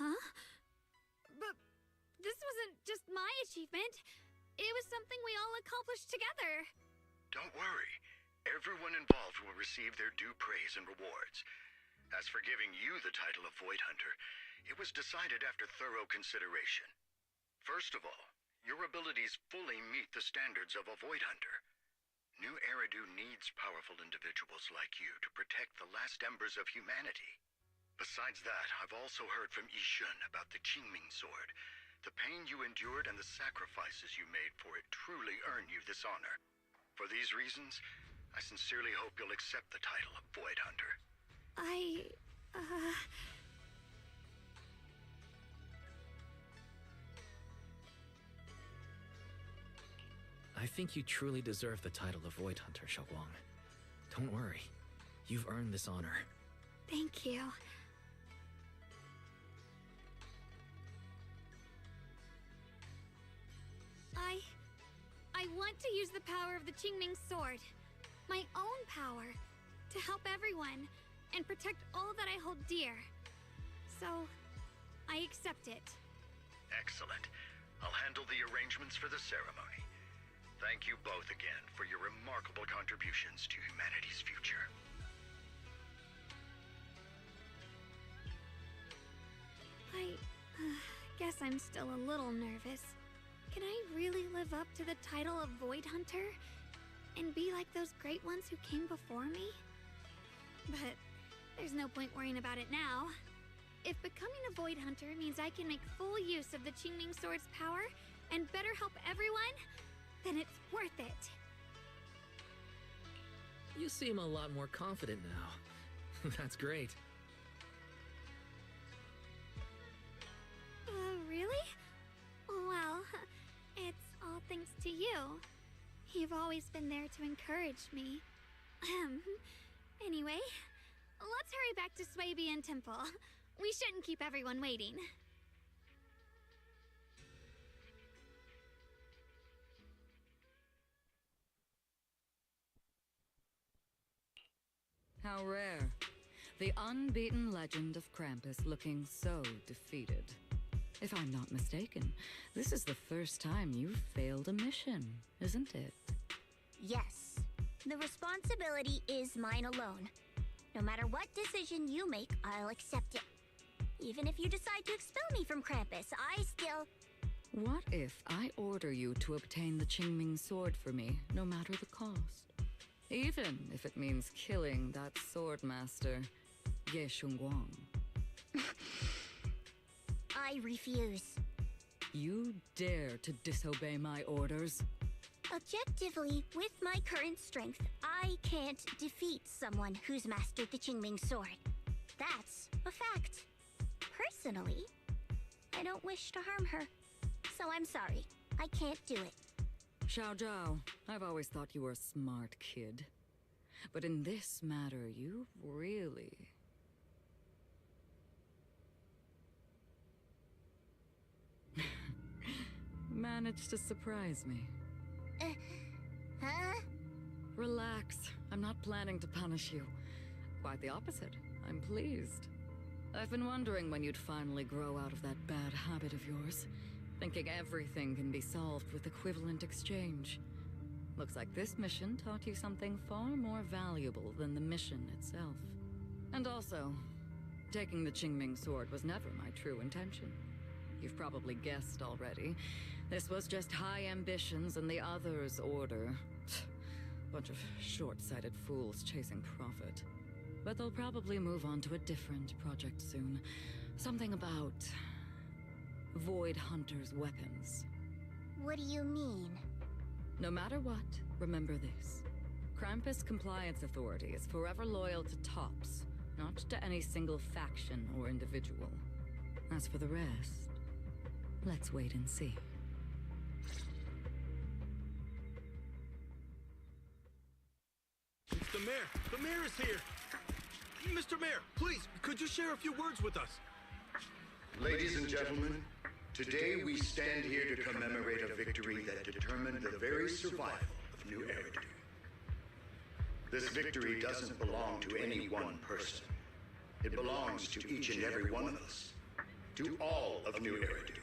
Huh? But this wasn't just my achievement. It was something we all accomplished together. Don't worry. Everyone involved will receive their due praise and rewards. As for giving you the title of Void Hunter, it was decided after thorough consideration. First of all, your abilities fully meet the standards of a Void Hunter. New Eridu needs powerful individuals like you to protect the last embers of humanity. Besides that, I've also heard from Yishun about the Qingming Sword. The pain you endured and the sacrifices you made for it truly earn you this honor. For these reasons, I sincerely hope you'll accept the title of Void Hunter. I think you truly deserve the title of Void Hunter, Xiaoguang. Don't worry. You've earned this honor. Thank you. I want to use the power of the Qingming Sword. My own power. To help everyone. And protect all that I hold dear. So, I accept it. Excellent. I'll handle the arrangements for the ceremony. Thank you both again for your remarkable contributions to humanity's future. I guess I'm still a little nervous. Can I really live up to the title of Void Hunter? And be like those great ones who came before me? But there's no point worrying about it now. If becoming a Void Hunter means I can make full use of the Qingming Sword's power and better help everyone, then it's worth it. You seem a lot more confident now. That's great. Really? Well, it's all thanks to you. You've always been there to encourage me. Anyway, let's hurry back to Swabian Temple. We shouldn't keep everyone waiting. How rare. The unbeaten legend of Krampus looking so defeated. If I'm not mistaken, this is the first time you've failed a mission, isn't it? Yes. The responsibility is mine alone. No matter what decision you make, I'll accept it. Even if you decide to expel me from Krampus, I still... What if I order you to obtain the Qingming Sword for me, no matter the cost? Even if it means killing that sword master, Ye Shunguang. I refuse. You dare to disobey my orders? Objectively, with my current strength, I can't defeat someone who's mastered the Qingming Sword. That's a fact. Personally, I don't wish to harm her. So I'm sorry. I can't do it. Xiao Zhao, I've always thought you were a smart kid. But in this matter, you really... managed to surprise me. Huh? Relax. I'm not planning to punish you. Quite the opposite. I'm pleased. I've been wondering when you'd finally grow out of that bad habit of yours, thinking everything can be solved with equivalent exchange. Looks like this mission taught you something far more valuable than the mission itself. And also, taking the Qingming sword was never my true intention. You've probably guessed already. This was just high ambitions and the others' order. Bunch of short-sighted fools chasing profit. But they'll probably move on to a different project soon. Something about Void Hunter's weapons. What do you mean? No matter what, remember this. Krampus Compliance Authority is forever loyal to TOPS, not to any single faction or individual. As for the rest, let's wait and see. It's the mayor! The mayor is here! Mr. Mayor, please, could you share a few words with us? Ladies and gentlemen, today we stand here to commemorate a victory that determined the very survival of New Eridu. This victory doesn't belong to any one person. It belongs to each and every one of us. To all of New Eridu.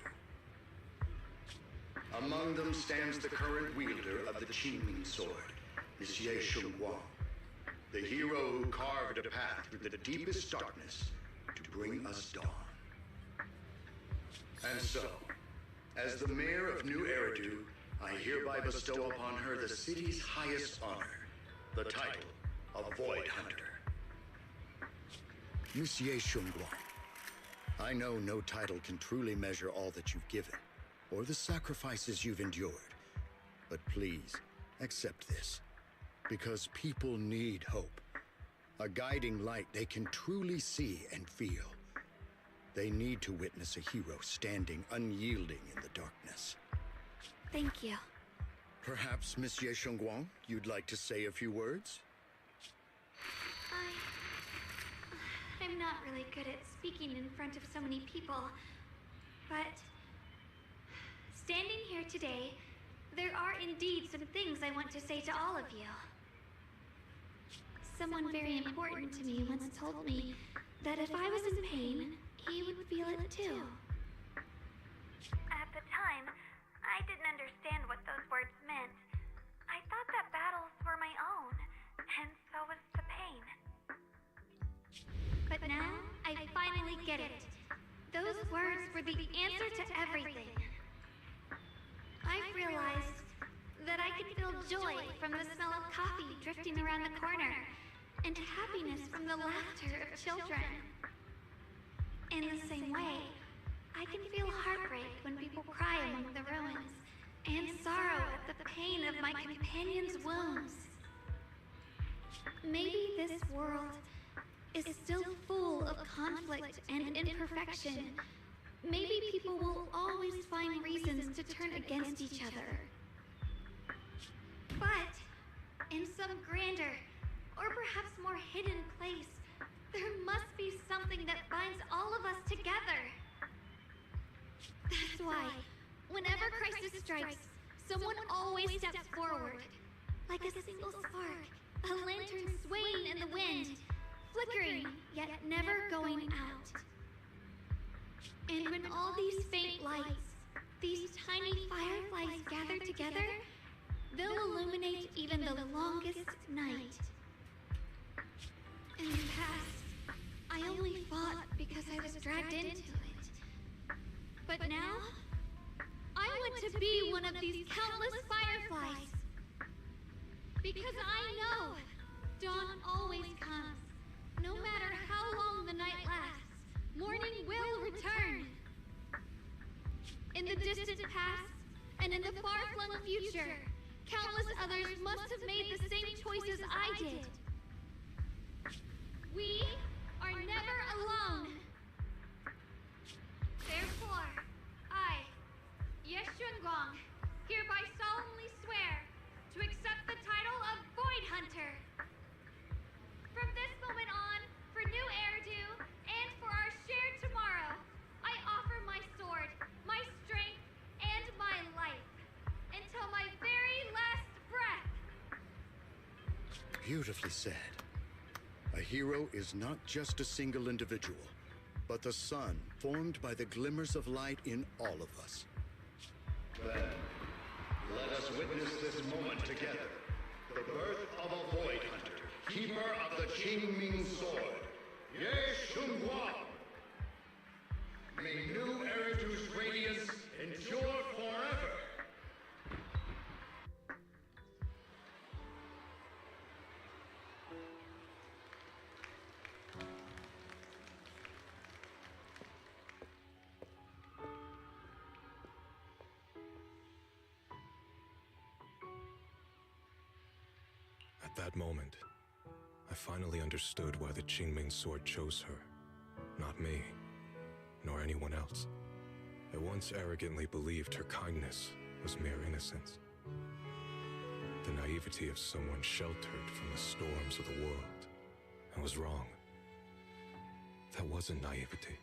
Among them stands the current wielder of the Qingming sword, Monsieur Shunguang, the hero who carved a path through the deepest darkness to bring us dawn. And so, as the mayor of New Eridu, I hereby bestow upon her the city's highest honor, the title of Void Hunter. Monsieur Shunguang, I know no title can truly measure all that you've given, or the sacrifices you've endured. But please, accept this. Because people need hope. A guiding light they can truly see and feel. They need to witness a hero standing unyielding in the darkness. Thank you. Perhaps, Monsieur Shunguang, you'd like to say a few words? I'm not really good at speaking in front of so many people, but standing here today, there are indeed some things I want to say to all of you. Someone very important to me once told me that if I was in pain, he would feel it too. At the time, I didn't understand what those words meant. I thought that battles were my own, and so was the pain. But now, I finally get it. Those words were the answer to everything. I've realized that I can feel joy from the smell of coffee drifting around the corner, and happiness from the laughter of children. In the same way, I can feel heartbreak when people cry among the ruins, and sorrow at the pain of my companions' wounds. Maybe this world is still full of conflict and imperfection. Maybe people will always find reasons to turn against each other. But in some grander, or perhaps more hidden place, there must be something that binds all of us together. That's why, whenever crisis strikes, someone always steps forward. Like a single spark, a lantern swaying in the wind, flickering, yet never going out. And when all these faint lights, these tiny fireflies gather together, they'll illuminate even the longest night. In the past, I only fought because I was dragged into it. But now, I want to be one of these countless fireflies. Because I know dawn always comes. No matter how long the night lasts, morning will return. In the distant past, and in the far-flung future, countless others must have made the same choices I did. We are never alone. Therefore, I, Ye Shunguang, hereby solemnly swear to accept the title of Void Hunter. From this moment on, for New Eridu, and for our shared tomorrow, I offer my sword, my strength, and my life, until my very last breath. Beautifully said. A hero is not just a single individual, but the sun formed by the glimmers of light in all of us. Then, let us witness this moment together. The birth of a Void Hunter, keeper of the Qingming Sword. Ye Shunguang! May new Eridu's radiance endure forever! At that moment, I finally understood why the Qingming Sword chose her. Not me, nor anyone else. I once arrogantly believed her kindness was mere innocence. The naivety of someone sheltered from the storms of the world. I was wrong. That wasn't naivety.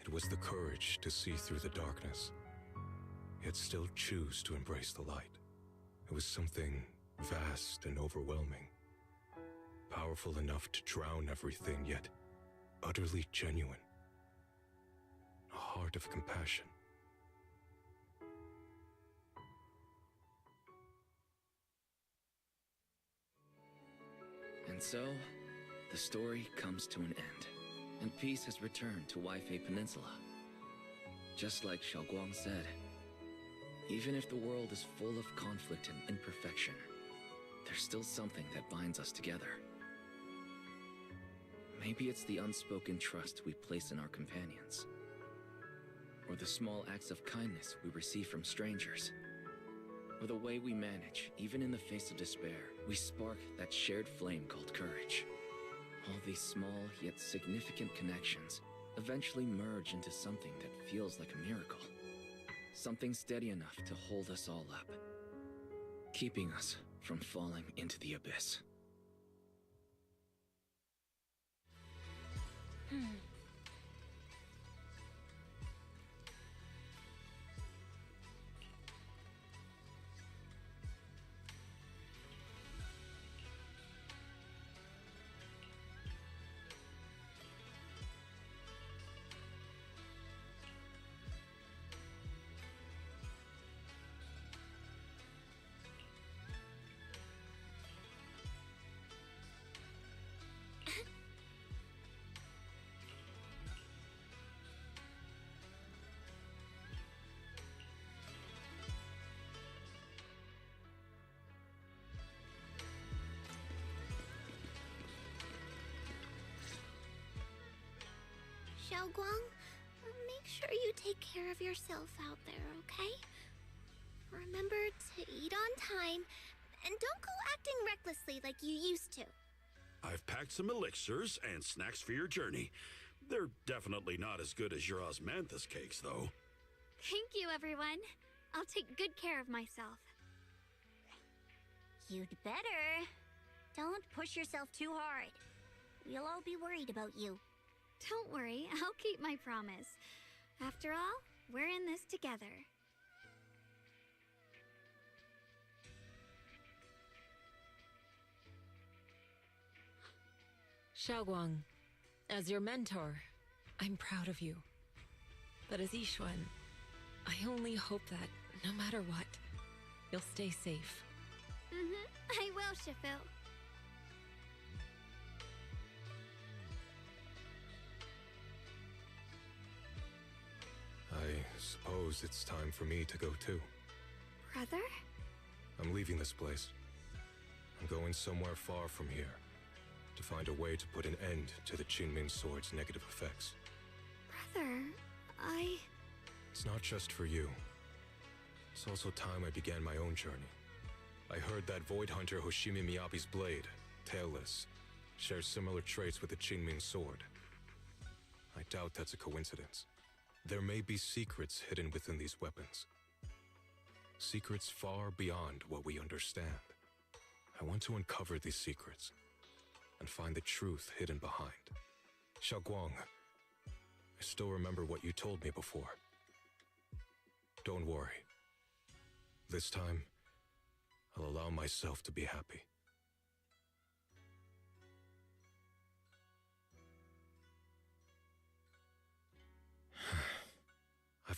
It was the courage to see through the darkness, yet still choose to embrace the light. It was something vast and overwhelming. Powerful enough to drown everything, yet utterly genuine. A heart of compassion. And so, the story comes to an end, and peace has returned to Waifei Peninsula. Just like Xiaoguang said, even if the world is full of conflict and imperfection, there's still something that binds us together. Maybe it's the unspoken trust we place in our companions, or the small acts of kindness we receive from strangers, or the way we manage, even in the face of despair, we spark that shared flame called courage. All these small yet significant connections eventually merge into something that feels like a miracle. Something steady enough to hold us all up, keeping us from falling into the abyss. Xiaoguang, make sure you take care of yourself out there, okay? Remember to eat on time, and don't go acting recklessly like you used to. I've packed some elixirs and snacks for your journey. They're definitely not as good as your osmanthus cakes, though. Thank you, everyone. I'll take good care of myself. You'd better. Don't push yourself too hard. We'll all be worried about you. Don't worry, I'll keep my promise. After all, we're in this together. Xiaoguang, as your mentor, I'm proud of you. But as Yixuan, I only hope that, no matter what, you'll stay safe. I will, Shifu. I suppose it's time for me to go too. Brother? I'm leaving this place. I'm going somewhere far from here, to find a way to put an end to the Qingming Sword's negative effects. Brother, It's not just for you. It's also time I began my own journey. I heard that Void Hunter Hoshimi Miyabi's blade, Tailless, shares similar traits with the Qingming Sword. I doubt that's a coincidence. There may be secrets hidden within these weapons. Secrets far beyond what we understand. I want to uncover these secrets and find the truth hidden behind. Xiaoguang, I still remember what you told me before. Don't worry. This time, I'll allow myself to be happy.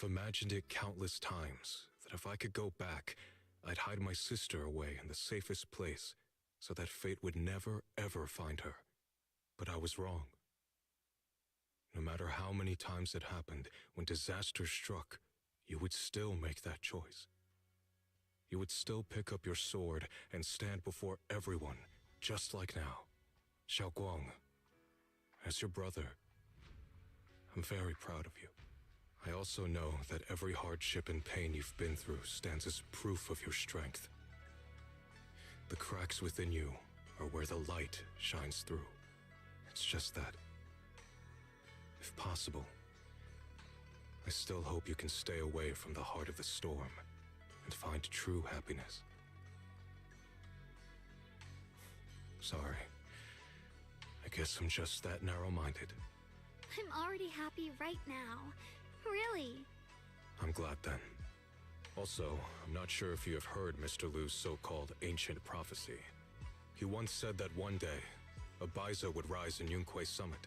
I've imagined it countless times, that if I could go back, I'd hide my sister away in the safest place, so that fate would never, ever find her. But I was wrong. No matter how many times it happened, when disaster struck, you would still make that choice. You would still pick up your sword and stand before everyone, just like now. Xiaoguang, as your brother, I'm very proud of you. I also know that every hardship and pain you've been through stands as proof of your strength. The cracks within you are where the light shines through. It's just that, if possible, I still hope you can stay away from the heart of the storm and find true happiness. Sorry. I guess I'm just that narrow-minded. I'm already happy right now. Really. I'm glad then. Also, I'm not sure if you have heard Mr. Lu's so-called ancient prophecy. He once said that one day, a Baiza would rise in Yunque Summit.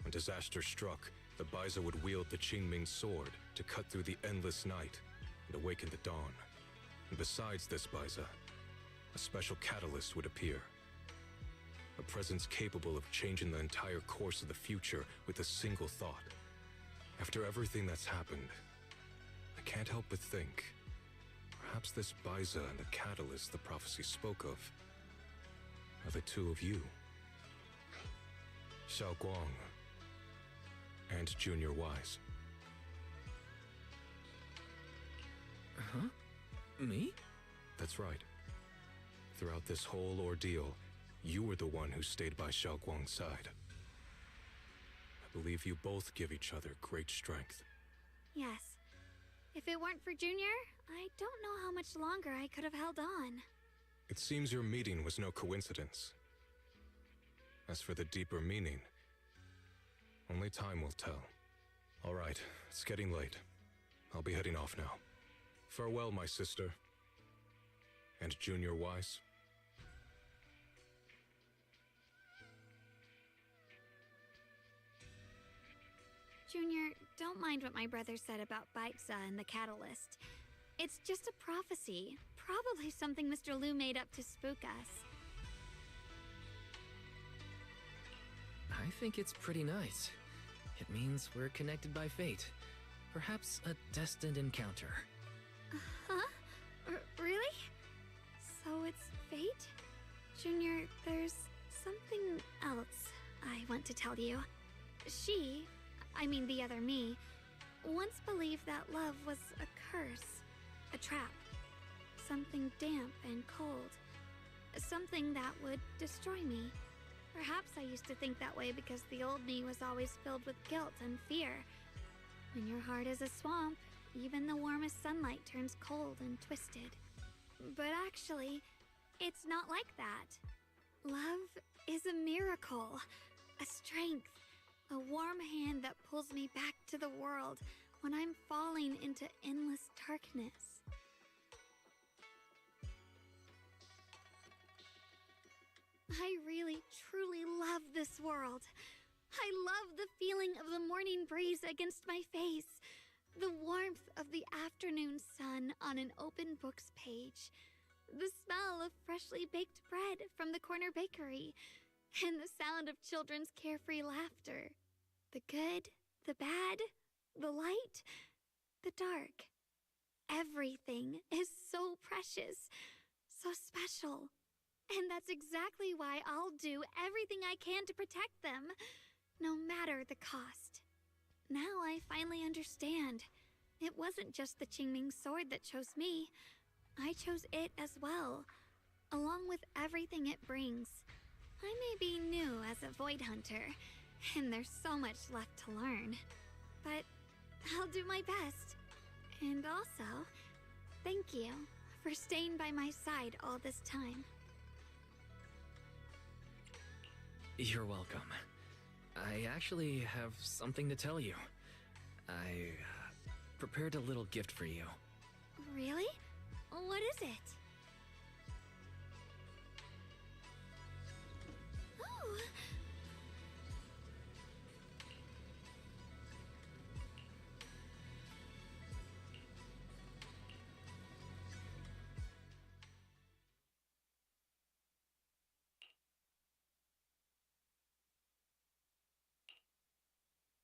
When disaster struck, the Baiza would wield the Qingming sword to cut through the endless night and awaken the dawn. And besides this Baiza, a special catalyst would appear. A presence capable of changing the entire course of the future with a single thought. After everything that's happened, I can't help but think, perhaps this Baiza and the catalyst the prophecy spoke of are the two of you. Xiaoguang and Junior Wise. Huh? Me? That's right. Throughout this whole ordeal, you were the one who stayed by Xiaoguang's side. I believe you both give each other great strength. Yes. If it weren't for Junior, I don't know how much longer I could have held on. It seems your meeting was no coincidence. As for the deeper meaning, only time will tell. All right, it's getting late. I'll be heading off now. Farewell, my sister. And Junior Wise. Junior, don't mind what my brother said about Baiza and the catalyst. It's just a prophecy. Probably something Mr. Lu made up to spook us. I think it's pretty nice. It means we're connected by fate. Perhaps a destined encounter. Huh? Really? So it's fate? Junior, there's something else I want to tell you. The other me, once believed that love was a curse, a trap, something damp and cold, something that would destroy me. Perhaps I used to think that way because the old me was always filled with guilt and fear. When your heart is a swamp, even the warmest sunlight turns cold and twisted. But actually, it's not like that. Love is a miracle, a strength, a warm hand that pulls me back to the world when I'm falling into endless darkness. I really, truly love this world. I love the feeling of the morning breeze against my face, the warmth of the afternoon sun on an open book's page, the smell of freshly baked bread from the corner bakery, and the sound of children's carefree laughter. The good, the bad, the light, the dark. Everything is so precious, so special. And that's exactly why I'll do everything I can to protect them, no matter the cost. Now I finally understand. It wasn't just the Qingming sword that chose me. I chose it as well, along with everything it brings. I may be new as a Void Hunter, and there's so much left to learn. But I'll do my best. And also, thank you for staying by my side all this time. You're welcome. I actually have something to tell you. I prepared a little gift for you. Really? What is it? Oh!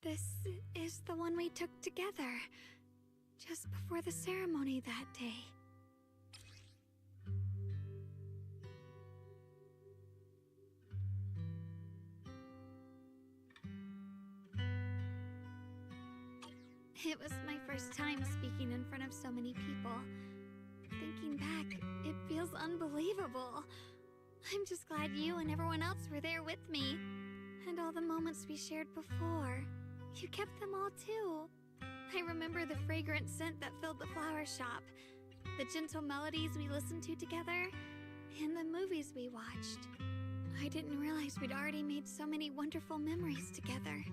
This is the one we took together, just before the ceremony that day. It was my first time speaking in front of so many people. Thinking back, it feels unbelievable. I'm just glad you and everyone else were there with me. And all the moments we shared before. You kept them all too. I remember the fragrant scent that filled the flower shop, the gentle melodies we listened to together, and the movies we watched. I didn't realize we'd already made so many wonderful memories together.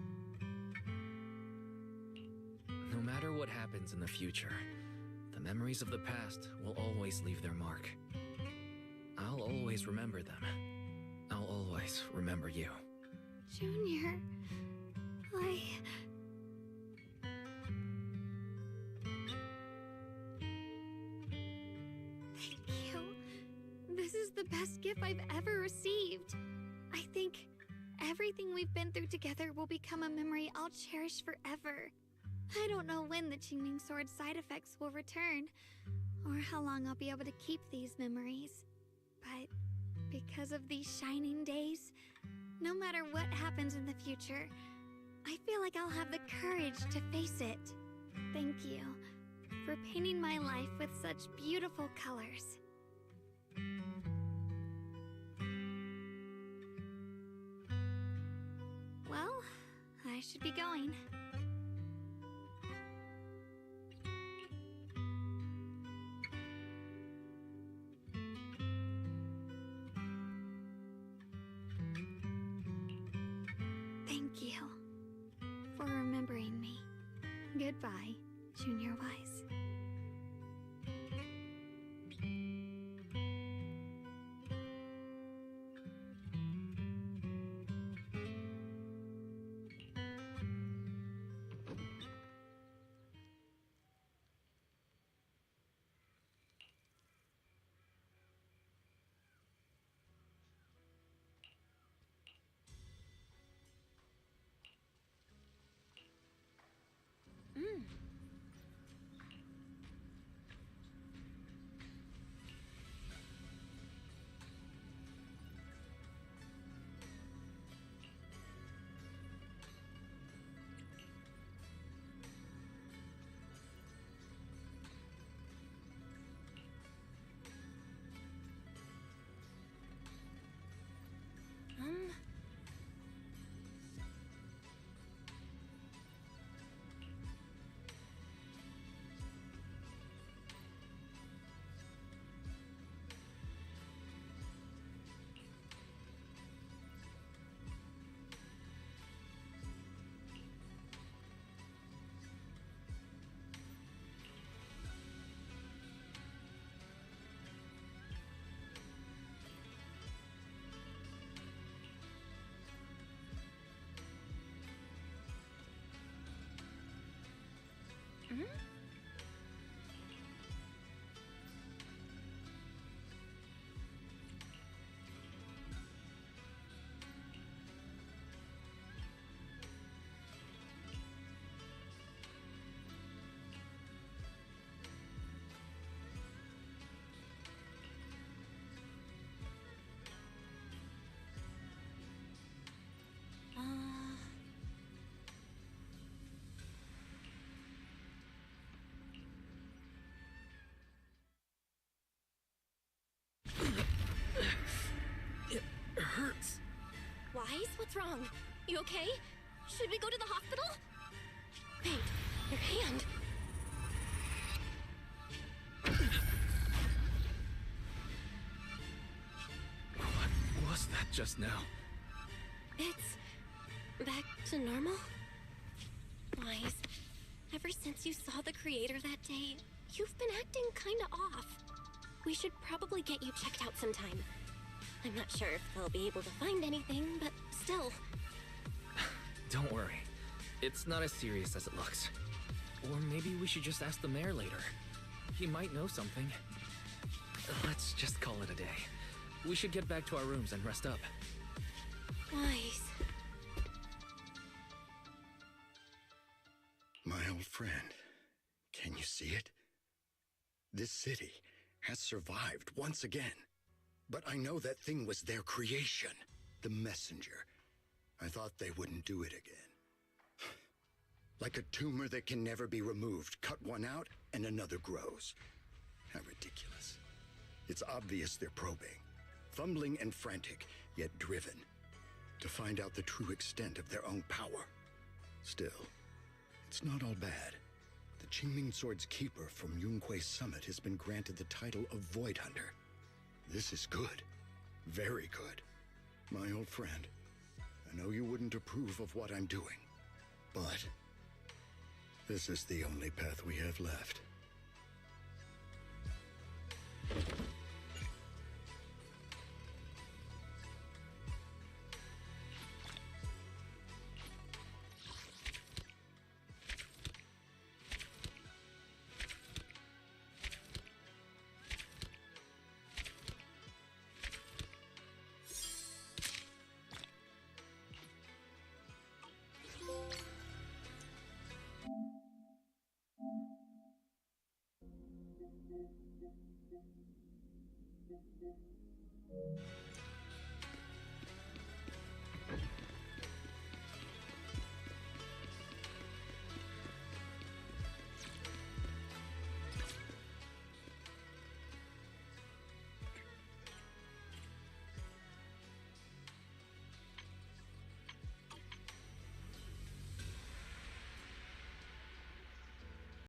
No matter what happens in the future, the memories of the past will always leave their mark. I'll always remember them. I'll always remember you. Junior, Thank you. This is the best gift I've ever received. I think everything we've been through together will become a memory I'll cherish forever. I don't know when the Qingming Sword side effects will return, or how long I'll be able to keep these memories. But because of these shining days, no matter what happens in the future, I feel like I'll have the courage to face it. Thank you for painting my life with such beautiful colors. Well, I should be going. Thank you for remembering me. Goodbye, Junior Wise. It hurts. Wise, what's wrong? You okay? Should we go to the hospital? Wait, your hand. What was that just now? It's back to normal? Wise, ever since you saw the creator that day, you've been acting kinda off. We should probably get you checked out sometime. I'm not sure if they'll be able to find anything, but still. Don't worry. It's not as serious as it looks. Or maybe we should just ask the mayor later. He might know something. Let's just call it a day. We should get back to our rooms and rest up. Wise. old friend, can you see it? This city has survived once again. But I know that thing was their creation, the messenger. I thought they wouldn't do it again. Like a tumor that can never be removed. Cut one out, and another grows. How ridiculous. It's obvious they're probing. Fumbling and frantic, yet driven. To find out the true extent of their own power. Still, it's not all bad. The Qingming Sword's keeper from Yunkui's summit has been granted the title of Void Hunter. This is good. Very good. My old friend, I know you wouldn't approve of what I'm doing, but this is the only path we have left.